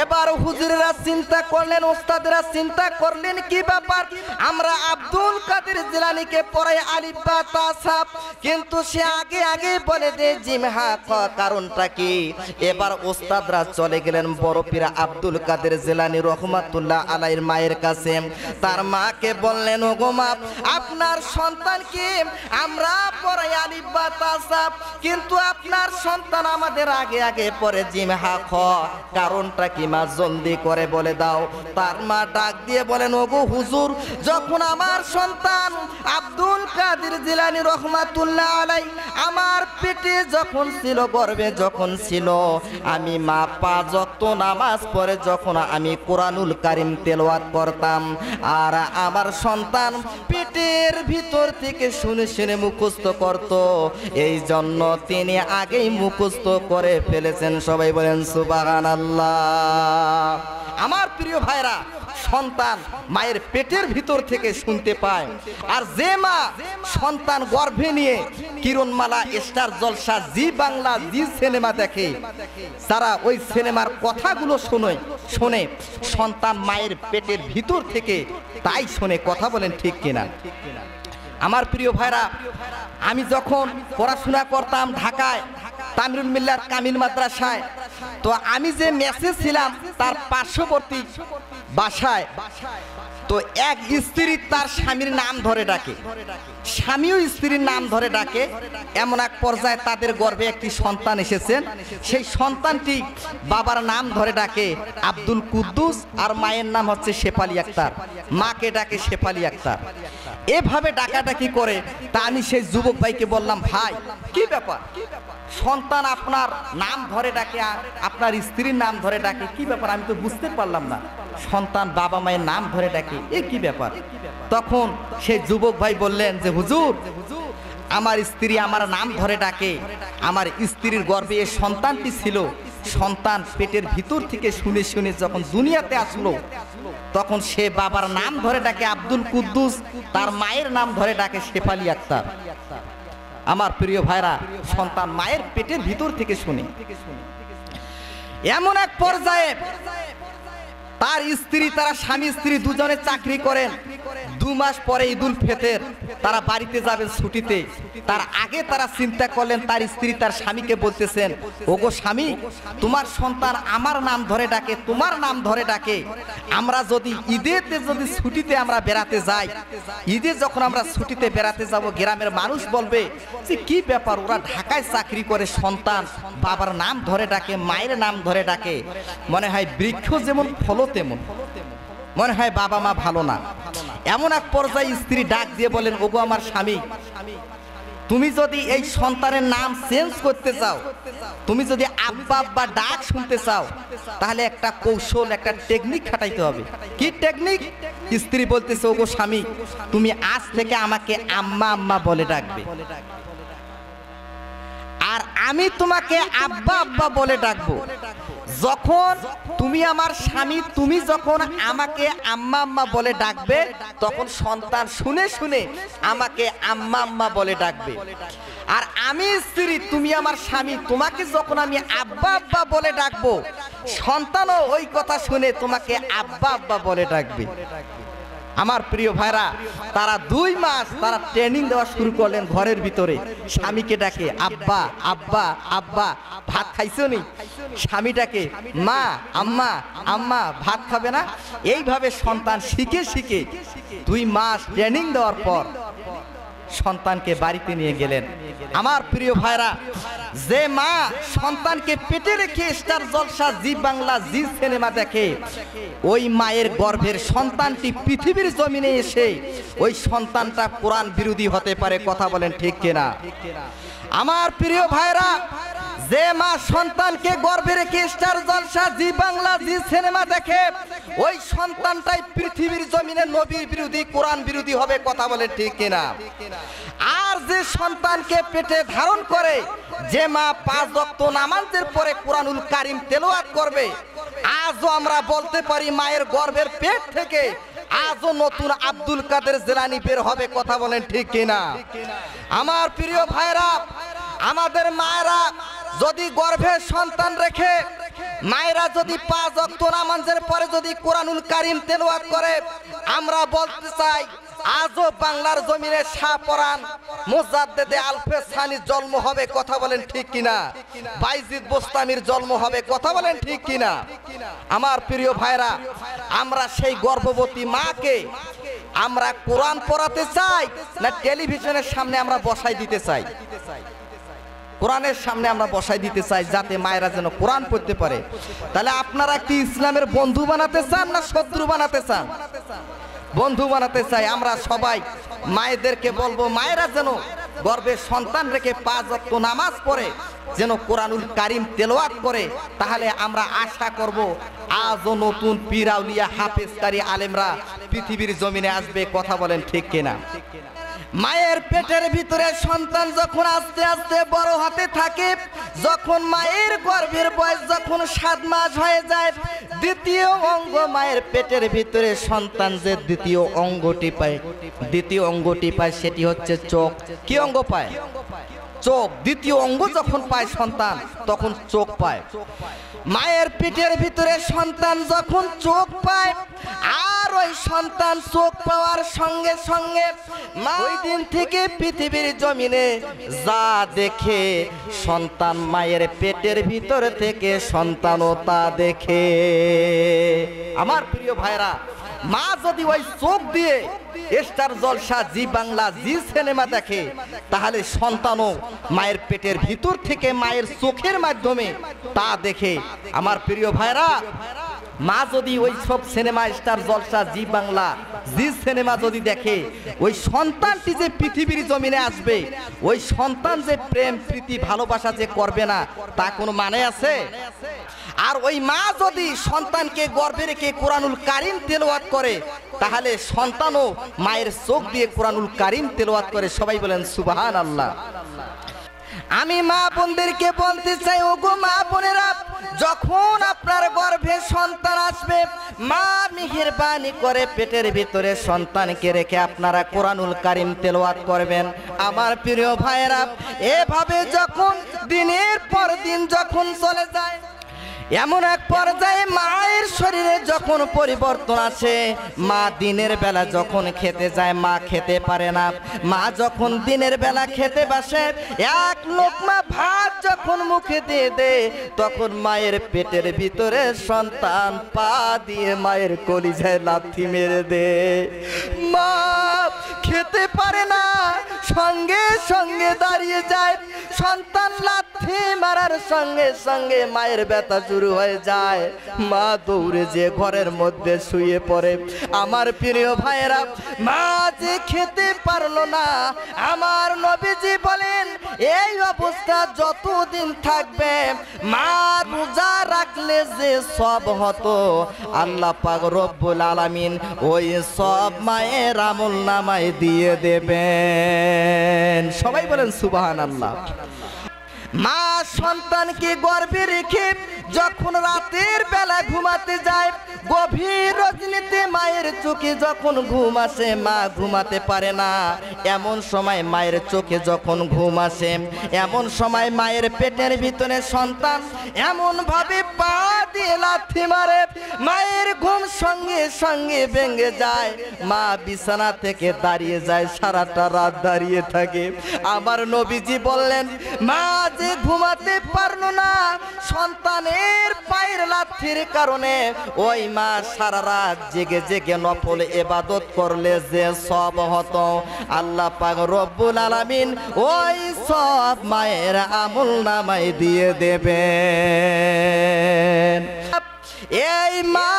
এবার হুজুরেরা চিন্তা করলেন, ওস্তাদরা চিন্তা করলেন কি ব্যাপার, আমরা আব্দুল কাদের জিলানীকে পড়াই আলিফ বা তা সা, কিন্তু সে আগে আগে বলে দে জিম হা খ, কারণটা কি? এবার ওস্তাদরা চলে গেলেন বড় পীর আব্দুল কাদের জিলানী রহমাতুল্লাহ আলাইহির মায়ের কাছে। তার মাকে বললেন, ওগো মা, আপনার সন্তানকে আমরা পড়াই আলিফ বা তা সা, কিন্তু আপনার সন্তান আমাদের আগে আগে পড়ে জিম হা খ, কারণটা কি মা? জলদি করে বলে দাও। তার মা ডাক দিয়ে বলেন, ওগো হুজুর, যখন আমার সন্তান আব্দুল কাদের জিলানী রহমাতুল্লাহ আলাইহি আমার পেটে যখন ছিল, গর্ভে যখন ছিল, আমি মা 5 ওয়াক্ত নামাজ পড়ে যখন আমি কোরআনুল কারীম তেলাওয়াত করতাম, আর আমার সন্তান পেটের ভিতর থেকে শুনে শুনে মুখস্থ করত, এই জন্য তিনি আগেই মুখস্থ করে ফেলেছেন। সবাই বলেন সুবহানাল্লাহ। আমার প্রিয় ভাইরা, সন্তান মায়ের পেটের ভিতর থেকে শুনতে পায়। আর যে মা সন্তান গর্ভে নিয়ে কিরণমালা, স্টার জলসা, জি বাংলা, জি সিনেমা দেখে, তারা ওই সিনেমার কথাগুলো শোনে সন্তান মায়ের পেটের ভিতর থেকে তাই শোনে। কথা বলেন ঠিক কিনা? আমার প্রিয় ভাইরা, আমি যখন পড়াশোনা করতাম ঢাকায় তামিরুল মিল্লাত কামিল মাদ্রাসায়, তো আমি যে মেসে ছিলাম তার পার্শ্ববর্তী বাসায়, তো এক স্ত্রী তার স্বামীর নাম ধরে ডাকে, স্বামীও স্ত্রীর নাম ধরে ডাকে। এমন এক পর্যায়ে তাদের গর্ভে একটি সন্তান এসেছেন, সেই সন্তানটি বাবার নাম ধরে ডাকে আব্দুল কুদ্দুস, আর মায়ের নাম হচ্ছে শেফালি আক্তার, মাকে ডাকে শেফালি আক্তার। এভাবে ডাকাডাকি করে। তা আমি সেই যুবক ভাইকে বললাম, ভাই কি ব্যাপার, সন্তান আপনার নাম ধরে ডাকে, আপনার স্ত্রীর নাম ধরে ডাকে, কি ব্যাপার? আমি তো বুঝতে পারলাম না, সন্তান বাবা মায়ের নাম ধরে ডাকে, এ কি ব্যাপার? তখন সেই যুবক ভাই বললেন যে হুজুর, আমার স্ত্রী আমার নাম ধরে ডাকে, আমার স্ত্রীর গর্ভে এই সন্তানটি ছিল, সন্তান পেটের ভিতর থেকে শুনে শুনে যখন দুনিয়াতে আসলো, তখন সে বাবার নাম ধরে ডাকে আব্দুল কুদ্দুস, তার মায়ের নাম ধরে ডাকে শেফালি আক্তার। আমার প্রিয় ভাইরা, সন্তান মায়ের পেটের ভিতর থেকে শুনে। এমন এক পর্যায়ে তার স্ত্রী, তারা স্বামী স্ত্রী দুজনে চাকরি করেন। 2 মাস পরে ঈদুল ফিতর তারা বাড়িতে যাবেন ছুটিতে। তার আগে তারা চিন্তা করলেন, তার স্ত্রী তার স্বামীকে বলতেছেন, ওগো স্বামী, তোমার সন্তান আমার নাম ধরে ডাকে, তোমার নাম ধরে ডাকে, আমরা যদি ঈদেতে যদি ছুটিতে আমরা বেড়াতে যাই, ঈদে যখন আমরা ছুটিতে বেড়াতে যাব, গ্রামের মানুষ বলবে যে কি ব্যাপার, ওরা ঢাকায় চাকরি করে, সন্তান বাবার নাম ধরে ডাকে, মায়ের নাম ধরে ডাকে, মনে হয় বৃক্ষ যেমন ফল তেমন, মনে হয় বাবা মা ভালো না। এমন এক পর্যায়ে স্ত্রী ডাক দিয়ে বলেন, ওগো আমার স্বামী, তুমি যদি এই সন্তানের নাম চেঞ্জ করতে চাও, তুমি যদি আব্বা আব্বা ডাক শুনতে চাও, তাহলে একটা কৌশল, একটা টেকনিক খাটাইতে হবে। কি টেকনিক? স্ত্রী বলতেছে, ওগো স্বামী, তুমি আজ থেকে আমাকে আম্মা আম্মা বলে ডাকবে, আর আমি তোমাকে আব্বা আব্বা বলে ডাকবো। যখন তুমি আমার স্বামী, তুমি যখন আমাকে আম্মা আম্মা বলে ডাকবে, তখন সন্তান শুনে শুনে আমাকে আম্মা আম্মা বলে ডাকবে। আর আমি স্ত্রী, তুমি আমার স্বামী, তোমাকে যখন আমি আব্বা আব্বা বলে ডাকবো, সন্তানও ওই কথা শুনে তোমাকে আব্বা আব্বা বলে ডাকবে। আমার প্রিয় ভাইরা, তারা 2 মাস তারা ট্রেনিং দেওয়া শুরু করলেন ঘরের ভিতরে। স্বামীকে ডাকে আব্বা আব্বা আব্বা, ভাত খাইছো নি? স্বামীটাকে মা আম্মা আম্মা, ভাত খাবে না? এইভাবে সন্তান শিখে শিখে 2 মাস ট্রেনিং দেওয়ার পর সন্তানকে বাড়িতে নিয়ে গেলেন। আমার প্রিয় ভাইরা, যে মা সন্তানকে পেটে রেখে স্টার জলসা, জি বাংলা, জি সিনেমা দেখে, ওই মায়ের গর্ভের সন্তানটি পৃথিবীর জমিনে এসে ওই সন্তানটা কোরআন বিরোধী হতে পারে। কথা বলেন ঠিক কিনা? আমার প্রিয় ভাইরা, যে মা সন্তানকে গর্ভে রেখে স্টার জলসা, জি বাংলা, জি সিনেমা দেখে, ওই সন্তানটাই পৃথিবীর জমিনে নবীর বিরোধী, কোরআন বিরোধী হবে। কথা বলেন ঠিক কিনা? আর যে সন্তানকে পেটে ধারণ করে, যে মা 5 ওয়াক্ত নামাজের পরে কোরআনুল কারীম তেলাওয়াত করবে, আজও আমরা বলতে পারি মায়ের গর্ভের পেট থেকে আজও নতুন আব্দুল কাদের জিলানী বের হবে। কথা বলেন ঠিক কিনা? আমার প্রিয় ভাইরা, আমাদের মায়েরা যদি গর্ভে সন্তান রেখে, মায়েরা যদি 5 ওয়াক্ত নামাজের পরে যদি কোরআনুল কারীম তেলাওয়াত করে, আমরা বলতে চাই আজও বাংলার জমিনে শাহপরান মুজাদ্দেদে আলফে সানির জন্ম হবে। কথা বলেন ঠিক কিনা? বাইজিদ বোস্তামির জন্ম হবে। কথা বলেন ঠিক কিনা? আমার প্রিয় ভাইরা, আমরা সেই গর্ভবতী মাকে আমরা কোরআন পড়াতে চাই না টেলিভিশনের সামনে আমরা বসাই দিতে চাই? কোরআনের সামনে আমরা বসাই দিতে চাই, যাতে মায়েরা যেন কোরআন পড়তে পারে। তাহলে আপনারা কি ইসলামের বন্ধু বানাতে চান না শত্রু বানাতে চান? বন্ধু বানাতে চাই। আমরা সবাই মায়েদেরকে বলবো, মায়েরা যেন গর্ভে সন্তান রেখে 5 ওয়াক্ত নামাজ পড়ে, যেন কোরআনুল কারীম তেলাওয়াত করে। তাহলে আমরা আশা করব আজও নতুন পীর আউলিয়া হাফেজ কারি আলেমরা পৃথিবীর জমিনে আসবে। কথা বলেন ঠিক কিনা? মায়ের পেটের ভিতরে সন্তান যখন আস্তে আস্তে বড় হতে থাকে, যখন মায়ের গর্ভের বয়স যখন 7 মাস হয়ে যায়, দ্বিতীয় অঙ্গ মায়ের পেটের ভিতরে সন্তান যে দ্বিতীয় অঙ্গটি পায়, সেটি হচ্ছে চোখ। কি অঙ্গ পায়? চোখ, দ্বিতীয় অঙ্গ যখন পায় সন্তান তখন চোখ পায়। মায়ের পেটের ভিতরে সন্তান যখন চোখ পায়, আর ওই সন্তান চোখ পাওয়ার সঙ্গে সঙ্গে মা ওই দিন থেকে পৃথিবীর জমিনে যা দেখে সন্তান মায়ের পেটের ভিতর থেকে সন্তানও তা দেখে। আমার প্রিয় ভাইরা, মা যদি ওই চোখ দিয়ে স্টার জলসা, জি বাংলা, জি সিনেমা দেখে, তাহলে সন্তানও মায়ের পেটের ভিতর থেকে মায়ের চোখের মাধ্যমে তা দেখে। আমার প্রিয় ভাইরা, মা যদি ওই সব সিনেমা, স্টার জলসা, জি বাংলা, জি সিনেমা যদি দেখে, ওই সন্তানটি যে পৃথিবীর জমিনে আসবে, ওই সন্তান যে প্রেম প্রীতি ভালোবাসা যে করবে না, তা কোনো মানে আছে? আর ওই মা যদি সন্তানকে গর্ভে রেখে কোরআনুল কারীম তেলাওয়াত করে, তাহলে সন্তানও মায়ের চোখ দিয়ে কোরআনুল কারীম তেলাওয়াত করে। সবাই বলেন সুবহানাল্লাহ। আমি মা বোনদেরকে বলতে চাই, ওগো মা বোনেরা, যখন আপনার গর্ভে সন্তান আসবে, মা মেহেরবানি করে পেটের ভিতরে সন্তানকে রেখে আপনারা কোরআনুল কারীম তেলাওয়াত করবেন। আমার প্রিয় ভাইয়েরা, এভাবে যখন দিনের পর দিন যখন চলে যায়, এমন এক পর্যায়ে মায়ের শরীরে যখন পরিবর্তন আসে, মা দিনের বেলা যখন খেতে যায় মা খেতে পারে না। মা যখন দিনের বেলা খেতে বসে, এক লোকমা ভাত যখন মুখে দিয়ে দেয়, তখন মায়ের পেটের ভিতরে সন্তান পা দিয়ে মায়ের কলিজায় লাথি মেরে দেয়। মা খেতে পারে না, সঙ্গে সঙ্গে দাঁড়িয়ে যায়। সন্তান লাথি মারার সঙ্গে সঙ্গে মায়ের ব্যথা শুরু হয়ে যায়। মা দৌড়ে যে ঘরের মধ্যে শুয়ে পড়ে। আমার প্রিয় ভাইয়েরা, মা যে খেতে পারলো না, আমার নবীজি বলেন এই অবস্থা যতদিন থাকবে, মা রোজা রাখলে যে সব হতো, আল্লাহ পাক রব্বুল আলামিন ওই সব মায়ের আমলনামায় দিয়ে দেবেন। সবাই বলেন সুবহানাল্লাহ। মা সন্তানকে গর্ভে রেখে যখন রাতের বেলা ঘুমাতে যায়, গভীর রজনীতে মায়ের চোখে যখন ঘুম আসে, মা ঘুমাতে পারে না। এমন সময় মায়ের চোখে যখন ঘুম আসে, এমন সময় মায়ের পেটের ভিতরে সন্তান এমন ভাবে পা দিয়ে লাথি মারে, মায়ের ঘুম সঙ্গে সঙ্গে ভেঙে যায়। মা বিছানা থেকে দাঁড়িয়ে যায়, সারাটা রাত দাঁড়িয়ে থাকে। আমার নবীজি বললেন, মা যে ঘুমাতে পারলো না সন্তানের পায়ের লাথির কারণে, ওই মা সারা রাত জেগে জেগে নফল ইবাদত করলে যে সব হতো, আল্লাহ পাক রব্বুল আলামিন ওই সব মায়ের আমলনামায় দিয়ে দেবেন। এই মা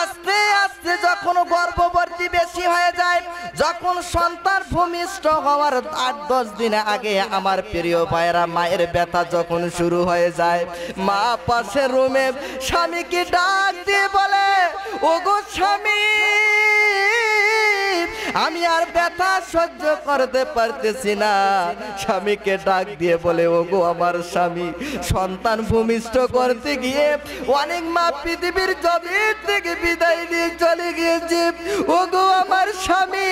আস্তে আস্তে যখন গর্ভবতী বেশি হয়ে যায়, যখন সন্তান ভূমিষ্ঠ হওয়ার 8-10 দিন আগে, আমার প্রিয় ভাইরা, মায়ের ব্যথা যখন শুরু হয়ে যায়, মা পাশের রুমে স্বামীকে ডাক দিয়ে বলে, ওগো স্বামী, আমি আর ব্যথা সহ্য করতে পারতেছি না। স্বামীকে ডাক দিয়ে বলে, ওগো আমার স্বামী, সন্তান ভূমিষ্ঠ করতে গিয়ে অনেক মা পৃথিবীর জমিন থেকে বিদায় দিয়ে চলে গিয়েছে। ওগো আমার স্বামী,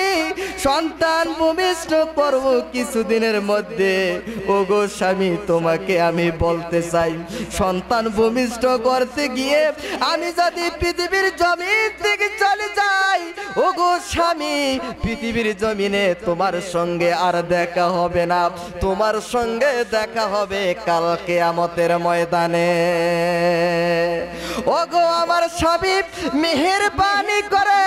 সন্তান ভূমিষ্ঠ করব কিছুদিনের মধ্যে। ওগো স্বামী, তোমাকে আমি বলতে চাই, সন্তান ভূমিষ্ঠ করতে গিয়ে আমি যদি পৃথিবীর জমিন থেকে চলে যাই, ওগো স্বামী, পৃথিবীর জমিনে তোমার সঙ্গে আর দেখা হবে না, তোমার সঙ্গে দেখা হবে কাল কিয়ামতের ময়দানে। ওগো আমার স্বামী, মেহেরবানি করে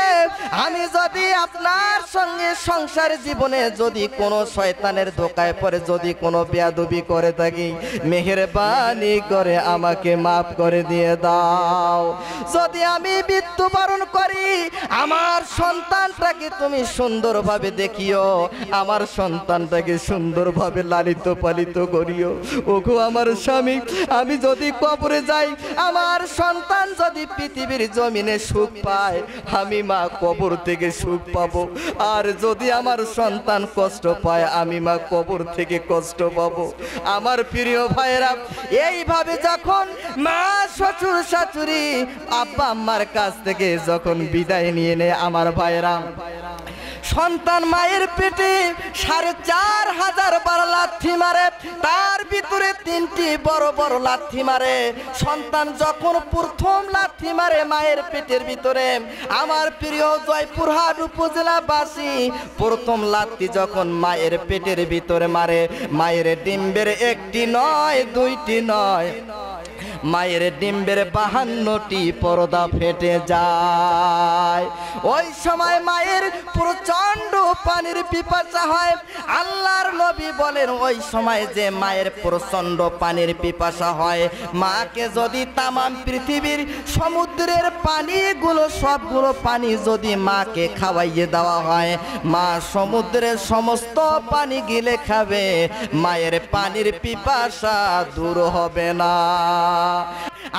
আমি যদি আপনার সঙ্গে সংসার জীবনে যদি কোনো শয়তানের ধোকায় পড়ে, যদি কোনো বেয়াদবি করে থাকি, মেহেরবানি করে আমাকে মাফ করে দিয়ে দাও। যদি আমি মৃত্যুবরণ করি, আমার সন্তানটাকে তুমি সুন্দরভাবে দেখিও, আমার সন্তানটাকে সুন্দরভাবে লালিত পালিত করিও। ওগো আমার স্বামী, আমি যদি কবরে যাই, আমার সন্তান যদি পৃথিবীর জমিনে সুখ পায়, আমি মা কবর থেকে সুখ পাবো। আর যদি আমার সন্তান কষ্ট পায়, আমি মা কবর থেকে কষ্ট পাবো। আমার প্রিয় ভাইয়েরা, এইভাবে যখন মা শ্বশুর শাশুড়ি আব্বা আম্মার কাছ থেকে যখন বিদায় নিয়ে নেয়, আমার ভাইয়েরা, সন্তান মায়ের পেটে ৪,৫০০ বার লাথি মারে, তার ভিতরে ৩টি বড় বড় লাথি মারে। সন্তান যখন প্রথম লাথি মারে মায়ের পেটের ভিতরে, আমার প্রিয় জয়পুরহাট উপজেলাবাসী, প্রথম লাথি যখন মায়ের পেটের ভিতরে মারে, মায়ের ডিম্বের ১টি নয় ২টি নয়, মায়ের ডিম্বের ৫২টি পর্দা ফেটে যায়। ওই সময় মায়ের প্রচন্ড পানির পিপাসা হয়। আল্লাহর নবী বলেন ওই সময় যে মায়ের প্রচন্ড পানির পিপাসা হয়, মাকে যদি তামাম পৃথিবীর সমুদ্রের পানিগুলো সবগুলো পানি যদি মাকে খাওয়াইয়ে দেওয়া হয়, মা সমুদ্রের সমস্ত পানি গিলে খাবে, মায়ের পানির পিপাসা দূর হবে না।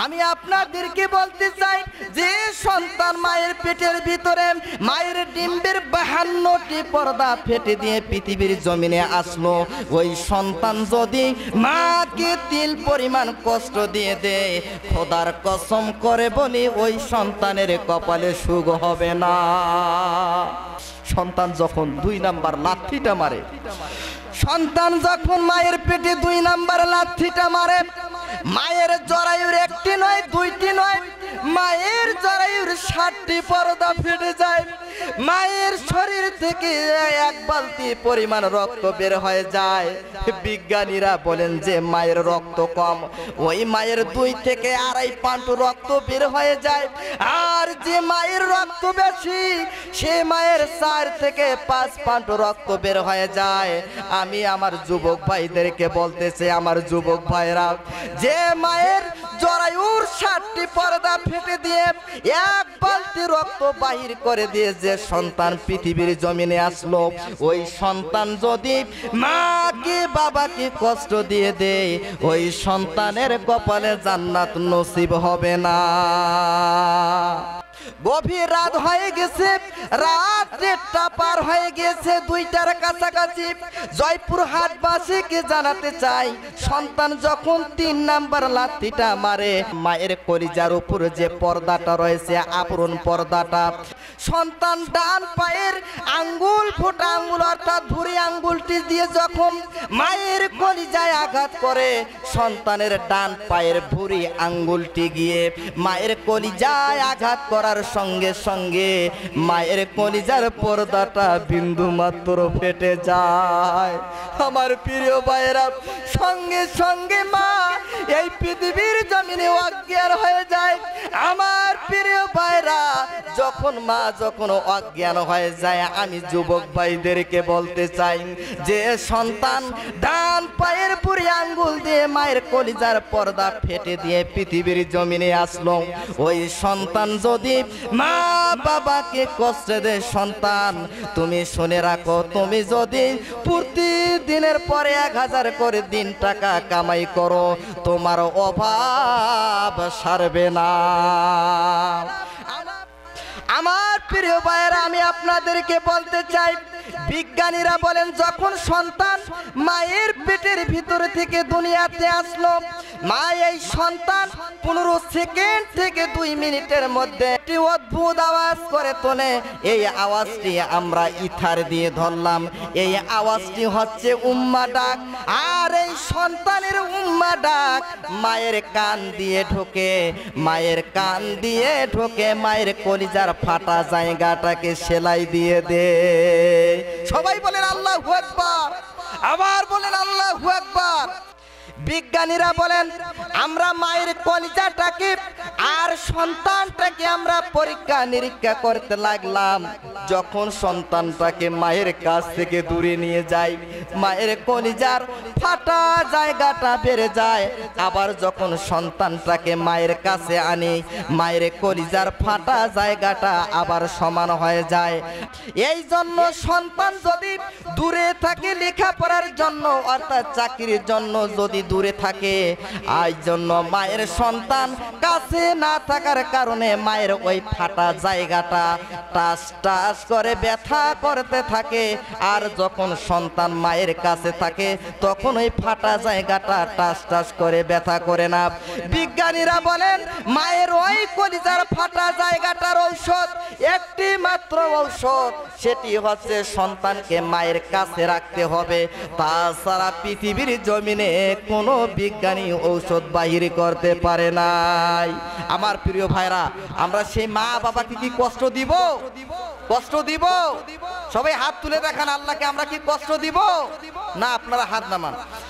আমি আপনাদেরকে বলতে চাই যে সন্তান মায়ের পেটের ভিতরে মায়ের ডিম্বের ৫২টি পর্দা ফেটে দিয়ে পৃথিবীর জমিনে আসলো, ওই সন্তান যদি মাকে তিল পরিমাণ কষ্ট দিয়ে দেয়, খোদার কসম করে বলি ওই সন্তানের কপালে সুখ হবে না। সন্তান যখন ২ নাম্বার লাথিটা মারে, সন্তান যখন মায়ের পেটে ২ নাম্বার লাথিটা মারে, মায়ের জরায়ুর ১টি নয় ২টি নয়, মায়ের জরায়ুর ৬০টি পর্দা ফেটে যায়। মায়ের শরীর থেকে ১ বালতি পরিমাণ রক্ত বের হয়ে যায়। বিজ্ঞানীরা বলেন যে মায়ের রক্ত কম, ওই মায়ের ২ থেকে ২.৫ পান্ডু রক্ত বের হয়ে যায়। আর যে মায়ের রক্ত বেশি, সে মায়ের ৪ থেকে ৫ পান্ডু রক্ত বের হয়ে যায়। আমি আমার যুবক ভাইদেরকে বলতেছি, আমার যুবক ভাইরা, যে মায়ের জরায়ুর ৬০টি পর্দা ফেটে দিয়ে ১ বালতি রক্ত বাহির করে দিয়ে যে সন্তান পৃথিবীর জমিনে আসলো, ওই সন্তান যদি মাকে বাবাকে কষ্ট দিয়ে দেয়, ওই সন্তানের কপালে জান্নাত নসিব হবে না। গভীর রাত হয়ে গেছে, রাত ১টা পার হয়ে গেছে, ২টার কাছাকাছি। জয়পুরহাটবাসীকে জানাতে চাই, সন্তান যখন ৩ নাম্বার লাথিটা মারে, মায়ের কলিজার উপরে যে পর্দাটা রয়েছে, আবরণ পর্দাটা, সন্তান ডান পায়ের আঙ্গুল ফোটা আঙ্গুল অর্থাৎ ভুঁড়ি আঙ্গুলটি দিয়ে যখন মায়ের কলিজায় আঘাত করে, সন্তানের ডান পায়ের ভুঁড়ি আঙ্গুলটি গিয়ে মায়ের কলিজায় আঘাত করার সঙ্গে সঙ্গে মায়ের কলিজার পর্দাটা বিন্দু মাত্র ফেটে যায়। আমার প্রিয় ভাইয়েরা, সঙ্গে সঙ্গে মা এই পৃথিবীর জমিনে অজ্ঞান হয়ে যায়। আমার প্রিয় ভাইরা, যখন মা যখন অজ্ঞান হয়ে যায়, আমি যুবক ভাইদেরকে বলতে চাই যে সন্তান ডান পায়ের বুড়ি আঙ্গুল দিয়ে মায়ের কলিজার পর্দা ফেটে দিয়ে পৃথিবীর জমিনে আসলো, ওই সন্তান যদি মা বাবাকে কষ্ট দেয়, সন্তান তুমি শুনে রাখো, তুমি যদি প্রতিদিনের পরে ১,০০০ করে দিন টাকা কামাই করো, তোমার অভাব সারবে না। আমার প্রিয় ভাইয়েরা, আমি আপনাদেরকে বলতে চাই, বিজ্ঞানীরা বলেন যখন সন্তান মায়ের পেটের ভিতর থেকে দুনিয়াতে আসলো, মা এই সন্তান ১৫ সেকেন্ড থেকে ২ মিনিটের মধ্যে একটি অদ্ভুত আওয়াজ করে তোলে। এই আওয়াজটি আমরা ইথার দিয়ে ধরলাম, এই আওয়াজটি হচ্ছে উম্মা ডাক। আর এই সন্তানের উম্মা ডাক মায়ের কান দিয়ে ঢোকে, মায়ের কান দিয়ে ঢোকে, মায়ের কলিজার ফাটা জায়গাটাকে সেলাই দিয়ে দে। সবাই বলেন আল্লাহু আকবার, আবার বলেন আল্লাহু আকবার। বিজ্ঞানীরা বলেন আমরা মায়ের কলিজাটাকে আর সন্তানটাকে আমরা পরীক্ষা নিরীক্ষা করতে লাগলাম। যখন সন্তানটাকে মায়ের কাছ থেকে দূরে নিয়ে যাই, মায়ের কলিজার ফাটা জায়গাটা বেড়ে যায়। আবার যখন সন্তানটাকে মায়ের কাছে আনি, মায়ের কলিজার ফাটা জায়গাটা আবার সমান হয়ে যায়। এই জন্য সন্তান যদি দূরে থাকে লেখাপড়ার জন্য অর্থাৎ চাকরির জন্য যদি দূরে দূরে থাকে। এই জন্য মায়ের সন্তান কাছে না থাকার কারণে মায়ের ওই ফাটা জায়গাটা টাস টাস করে ব্যথা করতে থাকে। আর যখন সন্তান মায়ের কাছে থাকে তখন ওই ফাটা জায়গাটা টাস টাস করে ব্যথা করে না। বিজ্ঞানীরা বলেন মায়ের ওই কলিজার ফাটা জায়গাটার ঔষধ একটি মাত্র ঔষধ, সেটি হচ্ছে সন্তানকে মায়ের কাছে রাখতে হবে। তাছাড়া পৃথিবীর জমিনে কোনো বিজ্ঞানী ঔষধ বাহির করতে পারে নাই। আমার প্রিয় ভাইরা, আমরা সেই মা বাবাকে কি কষ্ট দিব? কষ্ট দিব? সবাই হাত তুলে দেখান আল্লাহকে, আমরা কি কষ্ট দিব? না, আপনারা হাত নামান।